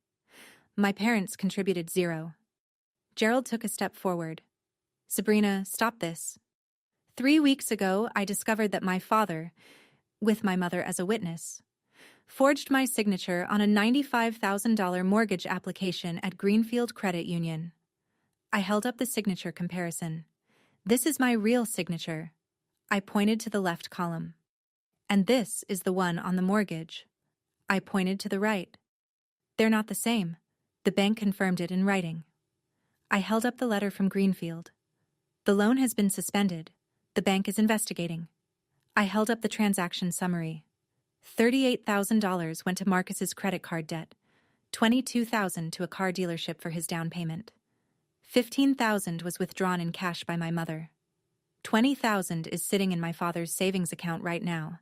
My parents contributed $0. Gerald took a step forward. "Sabrina, stop this. 3 weeks ago, I discovered that my father, with my mother as a witness, forged my signature on a $95,000 mortgage application at Greenfield Credit Union." I held up the signature comparison. "This is my real signature." I pointed to the left column. "And this is the one on the mortgage." I pointed to the right. "They're not the same. The bank confirmed it in writing." I held up the letter from Greenfield. "The loan has been suspended. The bank is investigating. I held up the transaction summary. $38,000 went to Marcus's credit card debt, $22,000 to a car dealership for his down payment. $15,000 was withdrawn in cash by my mother. $20,000 is sitting in my father's savings account right now.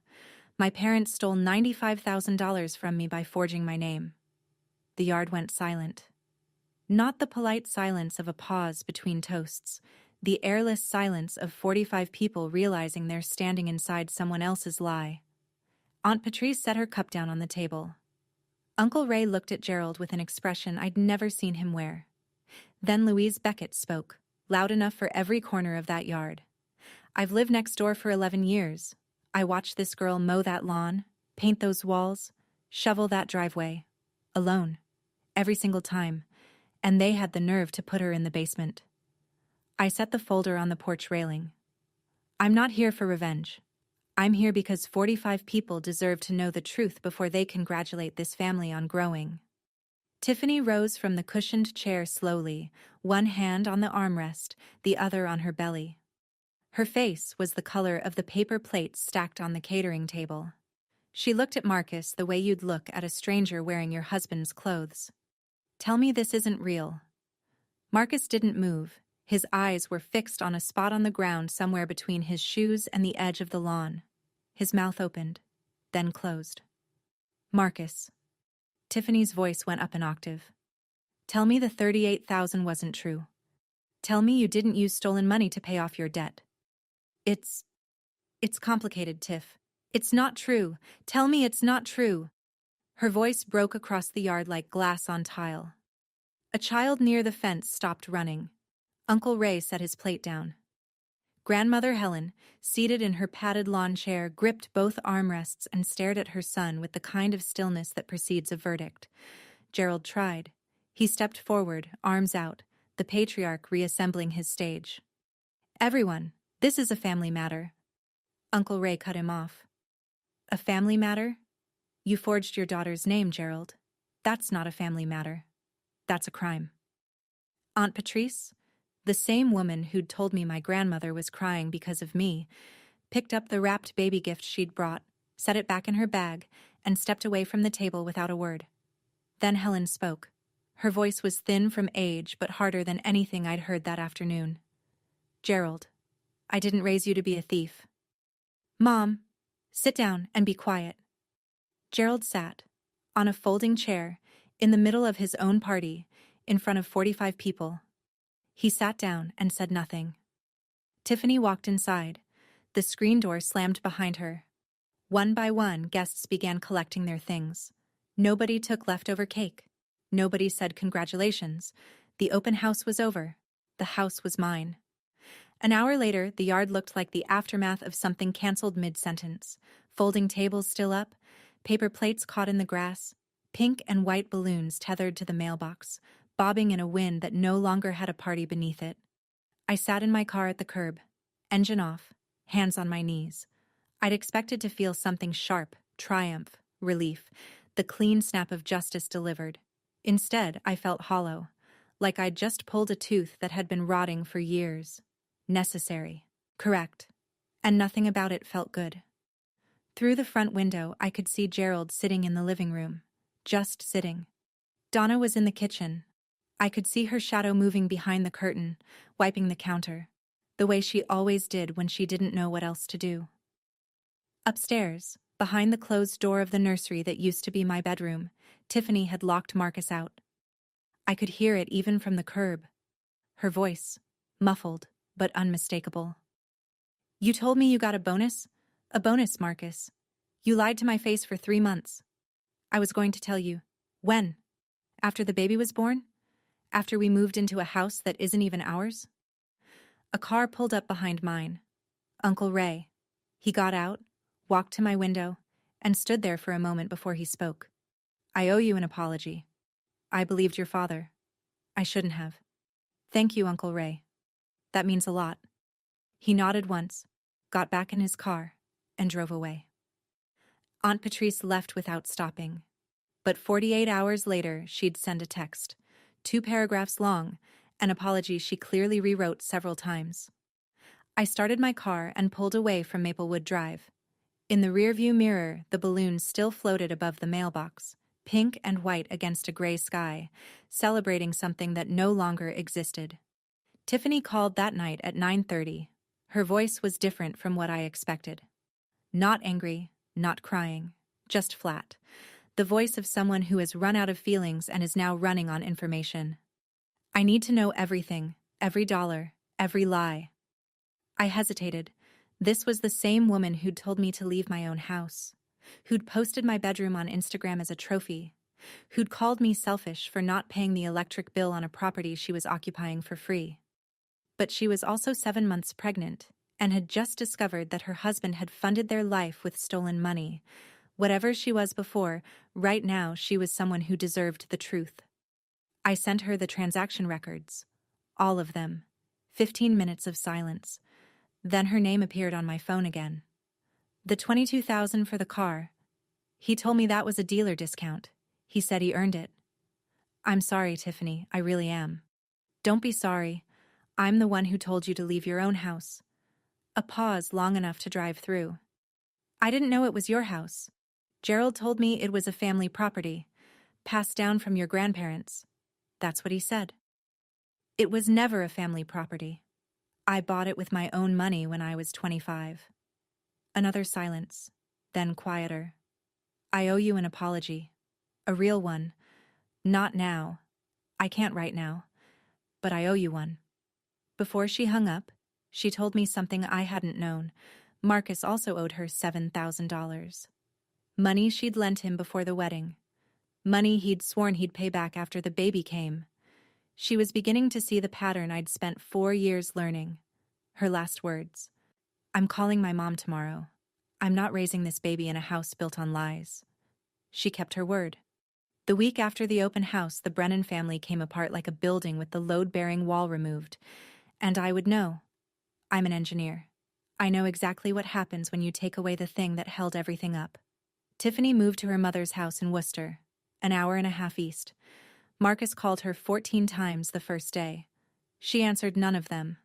My parents stole $95,000 from me by forging my name. The yard went silent. Not the polite silence of a pause between toasts, the airless silence of 45 people realizing they're standing inside someone else's lie. Aunt Patrice set her cup down on the table. Uncle Ray looked at Gerald with an expression I'd never seen him wear. Then Louise Beckett spoke, loud enough for every corner of that yard. I've lived next door for 11 years. I watched this girl mow that lawn, paint those walls, shovel that driveway. Alone. Every single time. And they had the nerve to put her in the basement. I set the folder on the porch railing. I'm not here for revenge. I'm here because 45 people deserve to know the truth before they congratulate this family on growing. Tiffany rose from the cushioned chair slowly, one hand on the armrest, the other on her belly. Her face was the color of the paper plates stacked on the catering table. She looked at Marcus the way you'd look at a stranger wearing your husband's clothes. Tell me this isn't real. Marcus didn't move. His eyes were fixed on a spot on the ground somewhere between his shoes and the edge of the lawn. His mouth opened, then closed. Marcus. Tiffany's voice went up an octave. Tell me the $38,000 wasn't true. Tell me you didn't use stolen money to pay off your debt. It's complicated, Tiff. It's not true. Tell me it's not true. Her voice broke across the yard like glass on tile. A child near the fence stopped running. Uncle Ray set his plate down. Grandmother Helen, seated in her padded lawn chair, gripped both armrests and stared at her son with the kind of stillness that precedes a verdict. Gerald tried. He stepped forward, arms out, the patriarch reassembling his stage. Everyone, this is a family matter. Uncle Ray cut him off. A family matter? You forged your daughter's name, Gerald. That's not a family matter. That's a crime. Aunt Patrice, the same woman who'd told me my grandmother was crying because of me, picked up the wrapped baby gift she'd brought, set it back in her bag, and stepped away from the table without a word. Then Helen spoke. Her voice was thin from age but harder than anything I'd heard that afternoon. Gerald, I didn't raise you to be a thief. Mom, sit down and be quiet. Gerald sat, on a folding chair, in the middle of his own party, in front of 45 people. He sat down and said nothing. Tiffany walked inside. The screen door slammed behind her. One by one, guests began collecting their things. Nobody took leftover cake. Nobody said congratulations. The open house was over. The house was mine. An hour later, the yard looked like the aftermath of something canceled mid-sentence. Folding tables still up, paper plates caught in the grass, pink and white balloons tethered to the mailbox, bobbing in a wind that no longer had a party beneath it. I sat in my car at the curb, engine off, hands on my knees. I'd expected to feel something sharp, triumph, relief, the clean snap of justice delivered. Instead, I felt hollow, like I'd just pulled a tooth that had been rotting for years. Necessary, correct, and nothing about it felt good. Through the front window, I could see Gerald sitting in the living room, just sitting. Donna was in the kitchen. I could see her shadow moving behind the curtain, wiping the counter, the way she always did when she didn't know what else to do. Upstairs, behind the closed door of the nursery that used to be my bedroom, Tiffany had locked Marcus out. I could hear it even from the curb. Her voice, muffled but unmistakable. You told me you got a bonus? A bonus, Marcus. You lied to my face for 3 months. I was going to tell you. When? After the baby was born? After we moved into a house that isn't even ours? A car pulled up behind mine. Uncle Ray. He got out, walked to my window, and stood there for a moment before he spoke. I owe you an apology. I believed your father. I shouldn't have. Thank you, Uncle Ray. That means a lot. He nodded once, got back in his car, and drove away. Aunt Patrice left without stopping. But 48 hours later, she'd send a text, 2 paragraphs long, an apology she clearly rewrote several times. I started my car and pulled away from Maplewood Drive. In the rearview mirror, the balloon still floated above the mailbox, pink and white against a gray sky, celebrating something that no longer existed. Tiffany called that night at 9:30. Her voice was different from what I expected. Not angry, not crying, just flat. The voice of someone who has run out of feelings and is now running on information. I need to know everything, every dollar, every lie. I hesitated. This was the same woman who'd told me to leave my own house, who'd posted my bedroom on Instagram as a trophy, who'd called me selfish for not paying the electric bill on a property she was occupying for free. But she was also 7 months pregnant and had just discovered that her husband had funded their life with stolen money. Whatever she was before, right now she was someone who deserved the truth. I sent her the transaction records. All of them. 15 minutes of silence. Then her name appeared on my phone again. The $22,000 for the car. He told me that was a dealer discount. He said he earned it. I'm sorry, Tiffany, I really am. Don't be sorry. I'm the one who told you to leave your own house. A pause long enough to drive through. I didn't know it was your house. Gerald told me it was a family property, passed down from your grandparents. That's what he said. It was never a family property. I bought it with my own money when I was 25. Another silence, then quieter. I owe you an apology. A real one. Not now. I can't right now. But I owe you one. Before she hung up, she told me something I hadn't known. Marcus also owed her $7,000. Money she'd lent him before the wedding. Money he'd sworn he'd pay back after the baby came. She was beginning to see the pattern I'd spent 4 years learning. Her last words. I'm calling my mom tomorrow. I'm not raising this baby in a house built on lies. She kept her word. The week after the open house, the Brennan family came apart like a building with the load-bearing wall removed. And I would know. I'm an engineer. I know exactly what happens when you take away the thing that held everything up. Tiffany moved to her mother's house in Worcester, an hour and a half east. Marcus called her 14 times the first day. She answered none of them.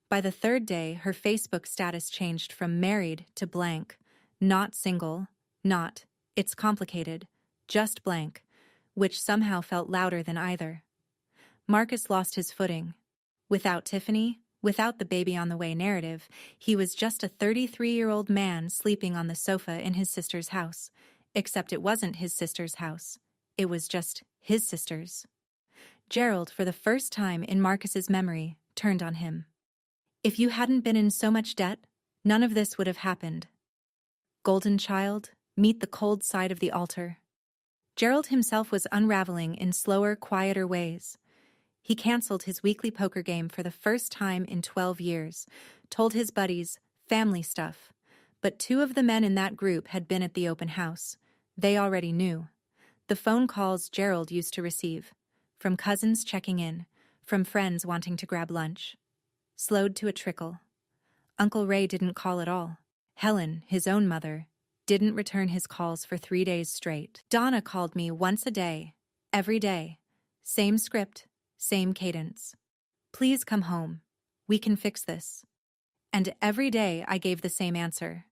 By the third day, her Facebook status changed from married to blank. Not single, not, it's complicated, just blank, which somehow felt louder than either. Marcus lost his footing. Without Tiffany, without the baby on the way narrative, he was just a 33-year-old man sleeping on the sofa in his sister's house. Except it wasn't his sister's house. It was just his sister's. Gerald, for the first time in Marcus's memory, turned on him. If you hadn't been in so much debt, none of this would have happened. Golden child, meet the cold side of the altar. Gerald himself was unraveling in slower, quieter ways. He canceled his weekly poker game for the first time in 12 years, told his buddies, family stuff. But 2 of the men in that group had been at the open house. They already knew. The phone calls Gerald used to receive, from cousins checking in, from friends wanting to grab lunch. Slowed to a trickle. Uncle Ray didn't call at all. Helen, his own mother, didn't return his calls for 3 days straight. Donna called me once a day, every day. Same script, same cadence. Please come home. We can fix this. And every day I gave the same answer.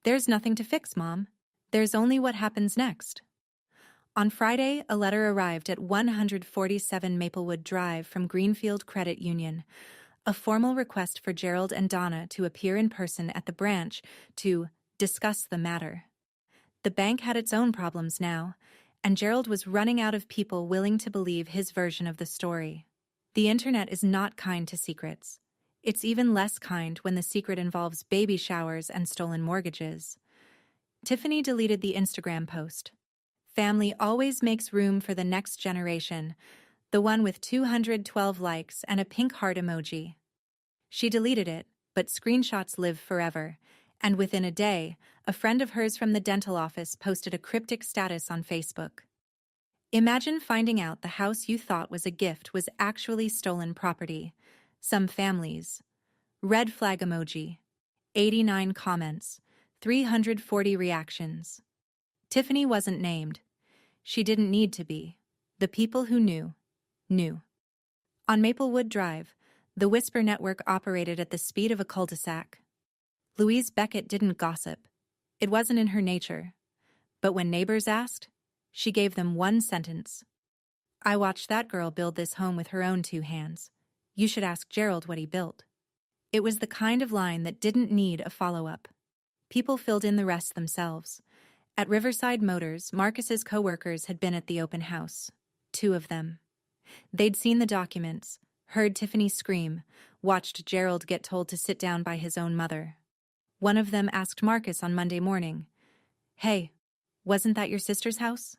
There's nothing to fix, Mom. There's only what happens next. On Friday, a letter arrived at 147 Maplewood Drive from Greenfield Credit Union. A formal request for Gerald and Donna to appear in person at the branch to discuss the matter. The bank had its own problems now, and Gerald was running out of people willing to believe his version of the story. The internet is not kind to secrets. It's even less kind when the secret involves baby showers and stolen mortgages. Tiffany deleted the Instagram post. Family always makes room for the next generation, the one with 212 likes and a pink heart emoji. She deleted it, but screenshots live forever, and within a day, a friend of hers from the dental office posted a cryptic status on Facebook. Imagine finding out the house you thought was a gift was actually stolen property. Some families. Red flag emoji. 89 comments. 340 reactions. Tiffany wasn't named. She didn't need to be. The people who knew, knew. On Maplewood Drive, The Whisper network operated at the speed of a cul-de-sac. Louise Beckett didn't gossip. It wasn't in her nature. But when neighbors asked, she gave them one sentence. I watched that girl build this home with her own 2 hands. You should ask Gerald what he built. It was the kind of line that didn't need a follow-up. People filled in the rest themselves. At Riverside Motors, Marcus's co-workers had been at the open house. 2 of them. They'd seen the documents, heard Tiffany scream, watched Gerald get told to sit down by his own mother. One of them asked Marcus on Monday morning, "Hey, wasn't that your sister's house?"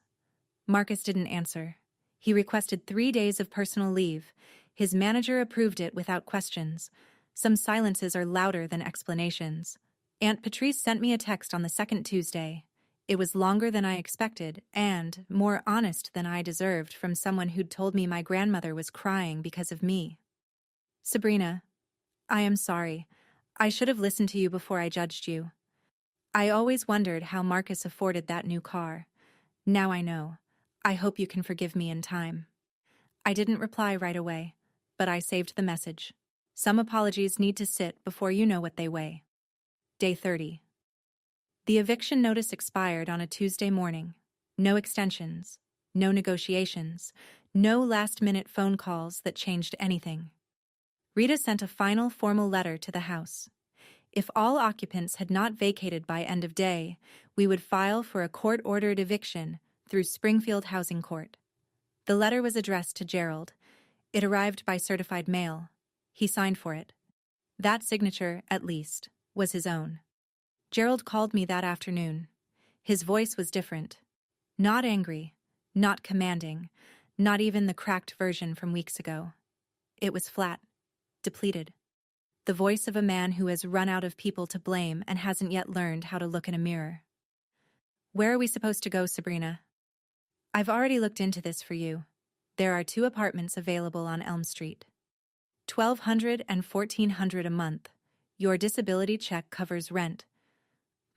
Marcus didn't answer. He requested 3 days of personal leave. His manager approved it without questions. Some silences are louder than explanations. Aunt Patrice sent me a text on the second Tuesday. It was longer than I expected and more honest than I deserved from someone who'd told me my grandmother was crying because of me. Sabrina, I am sorry. I should have listened to you before I judged you. I always wondered how Marcus afforded that new car. Now I know. I hope you can forgive me in time. I didn't reply right away, but I saved the message. Some apologies need to sit before you know what they weigh. Day 30. The eviction notice expired on a Tuesday morning. No extensions, no negotiations, no last-minute phone calls that changed anything. Rita sent a final formal letter to the house. If all occupants had not vacated by end of day, we would file for a court-ordered eviction through Springfield Housing Court. The letter was addressed to Gerald. It arrived by certified mail. He signed for it. That signature, at least, was his own. Gerald called me that afternoon. His voice was different. Not angry, not commanding, not even the cracked version from weeks ago. It was flat, depleted. The voice of a man who has run out of people to blame and hasn't yet learned how to look in a mirror. Where are we supposed to go, Sabrina? I've already looked into this for you. There are 2 apartments available on Elm Street. $1,200 and $1,400 a month. Your disability check covers rent.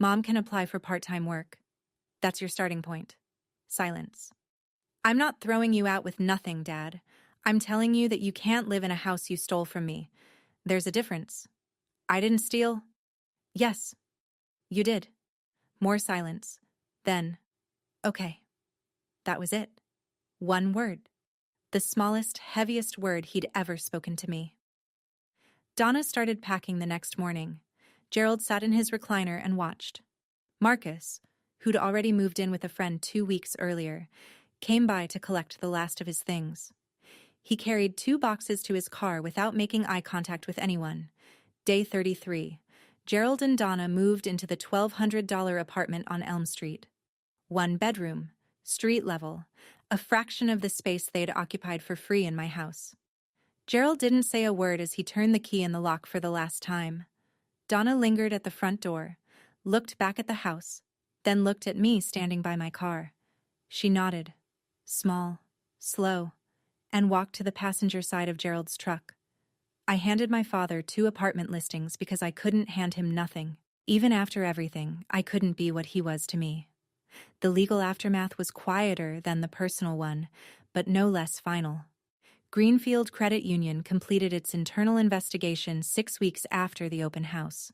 Mom can apply for part-time work. That's your starting point. Silence. I'm not throwing you out with nothing, Dad. I'm telling you that you can't live in a house you stole from me. There's a difference. I didn't steal. Yes, you did. More silence. Then, okay. That was it. 1 word. The smallest, heaviest word he'd ever spoken to me. Donna started packing the next morning. Gerald sat in his recliner and watched. Marcus, who'd already moved in with a friend 2 weeks earlier, came by to collect the last of his things. He carried 2 boxes to his car without making eye contact with anyone. Day 33. Gerald and Donna moved into the $1,200 apartment on Elm Street. 1 bedroom, street level, a fraction of the space they'd occupied for free in my house. Gerald didn't say a word as he turned the key in the lock for the last time. Donna lingered at the front door, looked back at the house, then looked at me standing by my car. She nodded, small, slow, and walked to the passenger side of Gerald's truck. I handed my father 2 apartment listings because I couldn't hand him nothing. Even after everything, I couldn't be what he was to me. The legal aftermath was quieter than the personal one, but no less final. Greenfield Credit Union completed its internal investigation 6 weeks after the open house.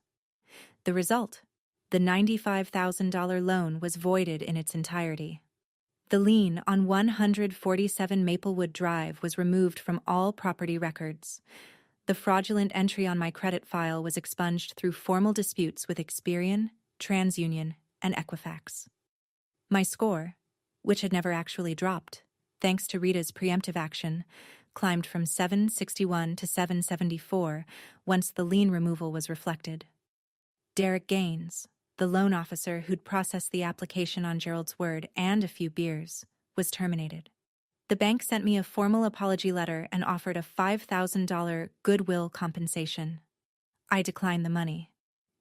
The result? The $95,000 loan was voided in its entirety. The lien on 147 Maplewood Drive was removed from all property records. The fraudulent entry on my credit file was expunged through formal disputes with Experian, TransUnion, and Equifax. My score, which had never actually dropped, thanks to Rita's preemptive action, climbed from 761 to 774 once the lien removal was reflected. Derek Gaines, the loan officer who'd processed the application on Gerald's word and a few beers, was terminated. The bank sent me a formal apology letter and offered a $5,000 goodwill compensation. I declined the money.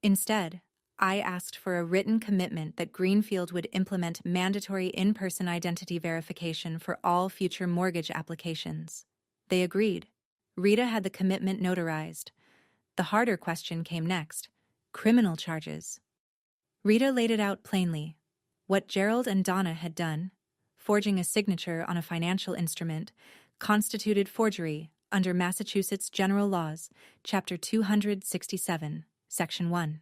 Instead, I asked for a written commitment that Greenfield would implement mandatory in-person identity verification for all future mortgage applications. They agreed. Rita had the commitment notarized. The harder question came next: criminal charges. Rita laid it out plainly. What Gerald and Donna had done, forging a signature on a financial instrument, constituted forgery under Massachusetts General Laws, Chapter 267, Section 1.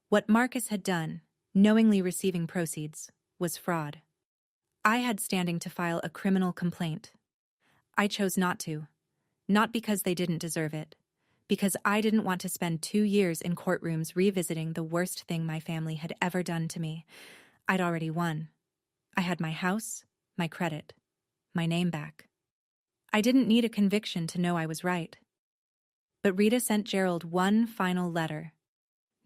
What Marcus had done, knowingly receiving proceeds, was fraud. I had standing to file a criminal complaint. I chose not to. Not because they didn't deserve it. Because I didn't want to spend 2 years in courtrooms revisiting the worst thing my family had ever done to me. I'd already won. I had my house, my credit, my name back. I didn't need a conviction to know I was right. But Rita sent Gerald one final letter.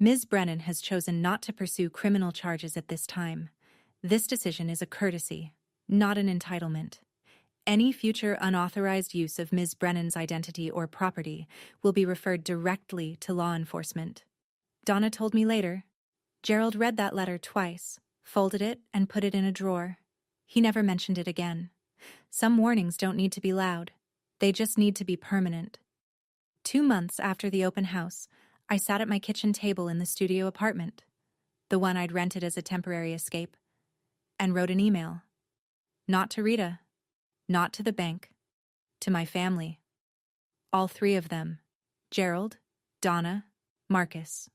Ms. Brennan has chosen not to pursue criminal charges at this time. This decision is a courtesy, not an entitlement. Any future unauthorized use of Ms. Brennan's identity or property will be referred directly to law enforcement. Donna told me later. Gerald read that letter twice, folded it, and put it in a drawer. He never mentioned it again. Some warnings don't need to be loud. They just need to be permanent. 2 months after the open house, I sat at my kitchen table in the studio apartment, the one I'd rented as a temporary escape, and wrote an email. Not to Rita. Not to the bank. To my family. All 3 of them. Gerald, Donna, Marcus.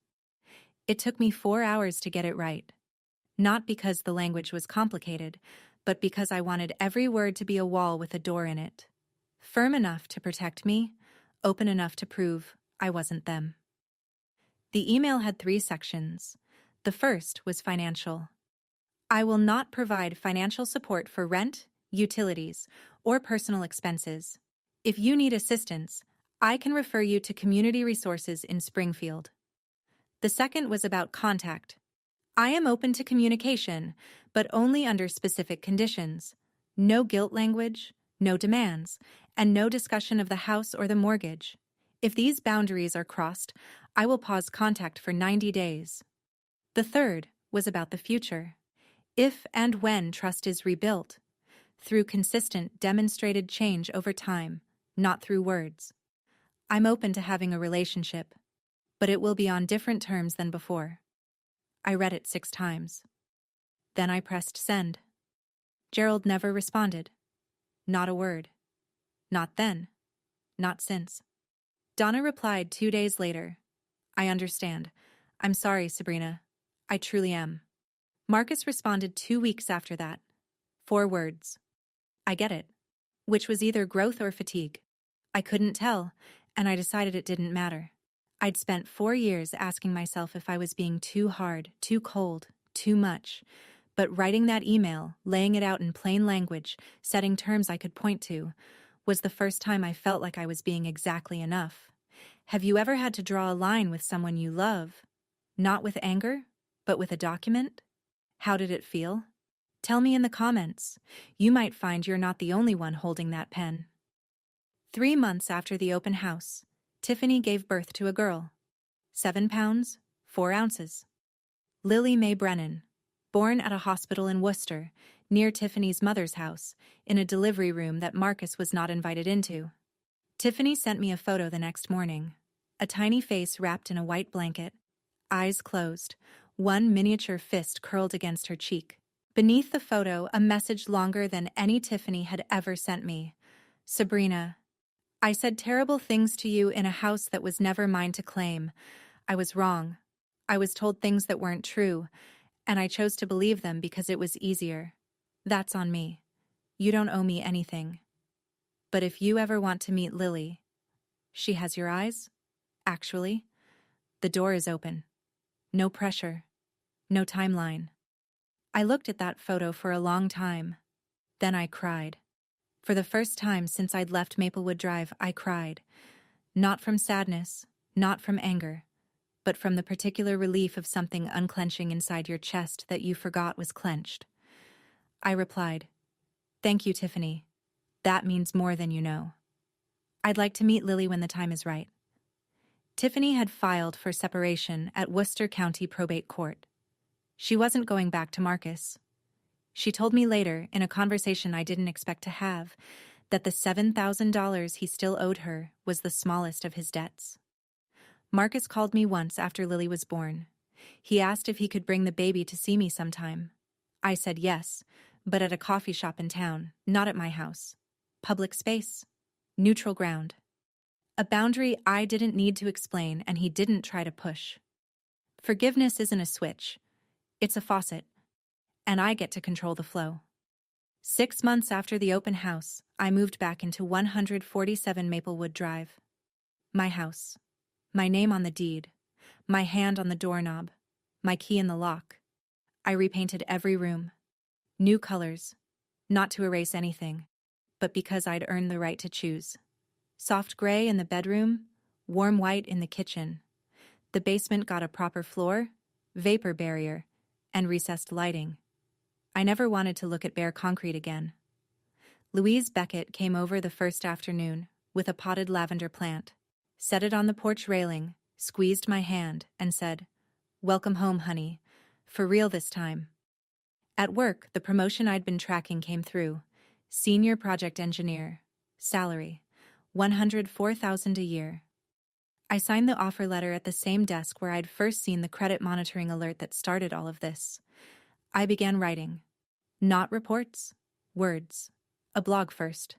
It took me 4 hours to get it right. Not because the language was complicated, but because I wanted every word to be a wall with a door in it. Firm enough to protect me, open enough to prove I wasn't them. The email had 3 sections. The first was financial. I will not provide financial support for rent, utilities, or personal expenses. If you need assistance, I can refer you to community resources in Springfield. The second was about contact. I am open to communication, but only under specific conditions. No guilt language, no demands, and no discussion of the house or the mortgage. If these boundaries are crossed, I will pause contact for 90 days. The third was about the future. If and when trust is rebuilt, through consistent, demonstrated change over time, not through words. I'm open to having a relationship, but it will be on different terms than before. I read it 6 times. Then I pressed send. Gerald never responded. Not a word. Not then. Not since. Donna replied 2 days later. I understand. I'm sorry, Sabrina. I truly am. Marcus responded 2 weeks after that. 4 words. I get it. Which was either growth or fatigue. I couldn't tell, and I decided it didn't matter. I'd spent 4 years asking myself if I was being too hard, too cold, too much. But writing that email, laying it out in plain language, setting terms I could point to, was the first time I felt like I was being exactly enough. Have you ever had to draw a line with someone you love? Not with anger, but with a document? How did it feel? Tell me in the comments. You might find you're not the only one holding that pen. 3 months after the open house, Tiffany gave birth to a girl. 7 pounds, 4 ounces. Lily Mae Brennan, born at a hospital in Worcester, near Tiffany's mother's house, in a delivery room that Marcus was not invited into. Tiffany sent me a photo the next morning. A tiny face wrapped in a white blanket, eyes closed, one miniature fist curled against her cheek. Beneath the photo, a message longer than any Tiffany had ever sent me. Sabrina, I said terrible things to you in a house that was never mine to claim. I was wrong. I was told things that weren't true, and I chose to believe them because it was easier. That's on me. You don't owe me anything. But if you ever want to meet Lily, she has your eyes? Actually, the door is open. No pressure. No timeline. I looked at that photo for a long time. Then I cried. For the first time since I'd left Maplewood Drive, I cried. Not from sadness, not from anger, but from the particular relief of something unclenching inside your chest that you forgot was clenched. I replied, "Thank you, Tiffany. That means more than you know. I'd like to meet Lily when the time is right." Tiffany had filed for separation at Worcester County Probate Court. She wasn't going back to Marcus. She told me later, in a conversation I didn't expect to have, that the $7,000 he still owed her was the smallest of his debts. Marcus called me once after Lily was born. He asked if he could bring the baby to see me sometime. I said yes, but at a coffee shop in town, not at my house. Public space. Neutral ground. A boundary I didn't need to explain and he didn't try to push. Forgiveness isn't a switch, it's a faucet, and I get to control the flow. 6 months after the open house, I moved back into 147 Maplewood Drive. My house. My name on the deed. My hand on the doorknob. My key in the lock. I repainted every room. New colors. Not to erase anything, but because I'd earned the right to choose. Soft gray in the bedroom, warm white in the kitchen. The basement got a proper floor, vapor barrier, and recessed lighting. I never wanted to look at bare concrete again. Louise Vacate came over the first afternoon with a potted lavender plant, set it on the porch railing, squeezed my hand, and said, "Welcome home, honey. For real this time." At work, the promotion I'd been tracking came through. Senior project engineer. Salary, $104,000 a year. I signed the offer letter at the same desk where I'd first seen the credit monitoring alert that started all of this. I began writing. Not reports, words. A blog first.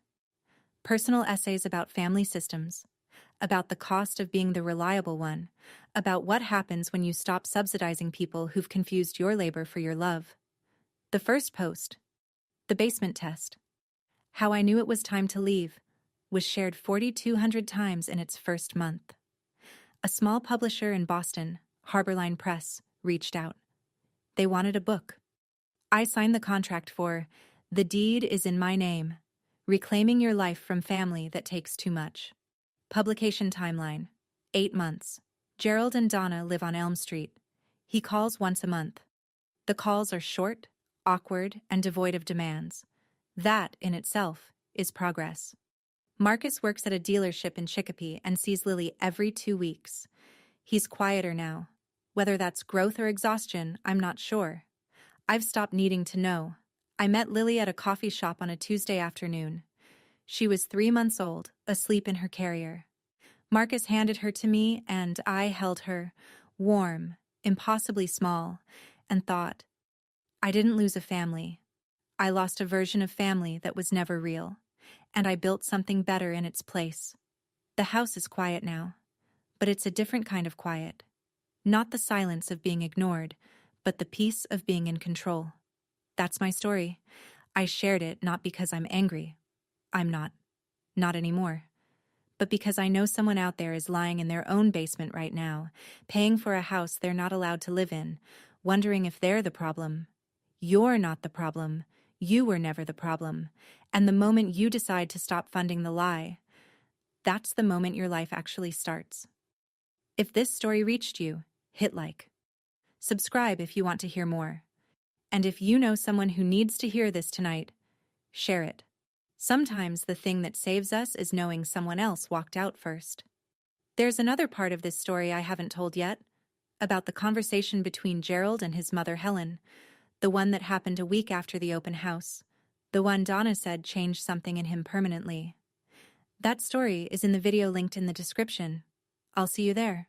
Personal essays about family systems, about the cost of being the reliable one, about what happens when you stop subsidizing people who've confused your labor for your love. The first post, the basement test, how I knew it was time to leave, was shared 4,200 times in its first month. A small publisher in Boston, Harborline Press, reached out. They wanted a book. I signed the contract for The Deed is in My Name, Reclaiming Your Life from Family That Takes Too Much. Publication timeline, 8 months. Gerald and Donna live on Elm Street. He calls once a month. The calls are short, awkward, and devoid of demands. That, in itself, is progress. Marcus works at a dealership in Chicopee and sees Lily every 2 weeks. He's quieter now. Whether that's growth or exhaustion, I'm not sure. I've stopped needing to know. I met Lily at a coffee shop on a Tuesday afternoon. She was 3 months old, asleep in her carrier. Marcus handed her to me, and I held her, warm, impossibly small, and thought, I didn't lose a family. I lost a version of family that was never real, and I built something better in its place. The house is quiet now, but it's a different kind of quiet. Not the silence of being ignored, but the peace of being in control. That's my story. I shared it not because I'm angry. I'm not. Not anymore. But because I know someone out there is lying in their own basement right now, paying for a house they're not allowed to live in, wondering if they're the problem. You're not the problem. You were never the problem. And the moment you decide to stop funding the lie, that's the moment your life actually starts. If this story reached you, hit like. Subscribe if you want to hear more. And if you know someone who needs to hear this tonight, share it. Sometimes the thing that saves us is knowing someone else walked out first. There's another part of this story I haven't told yet, about the conversation between Gerald and his mother Helen, the one that happened a week after the open house, the one Donna said changed something in him permanently. That story is in the video linked in the description. I'll see you there.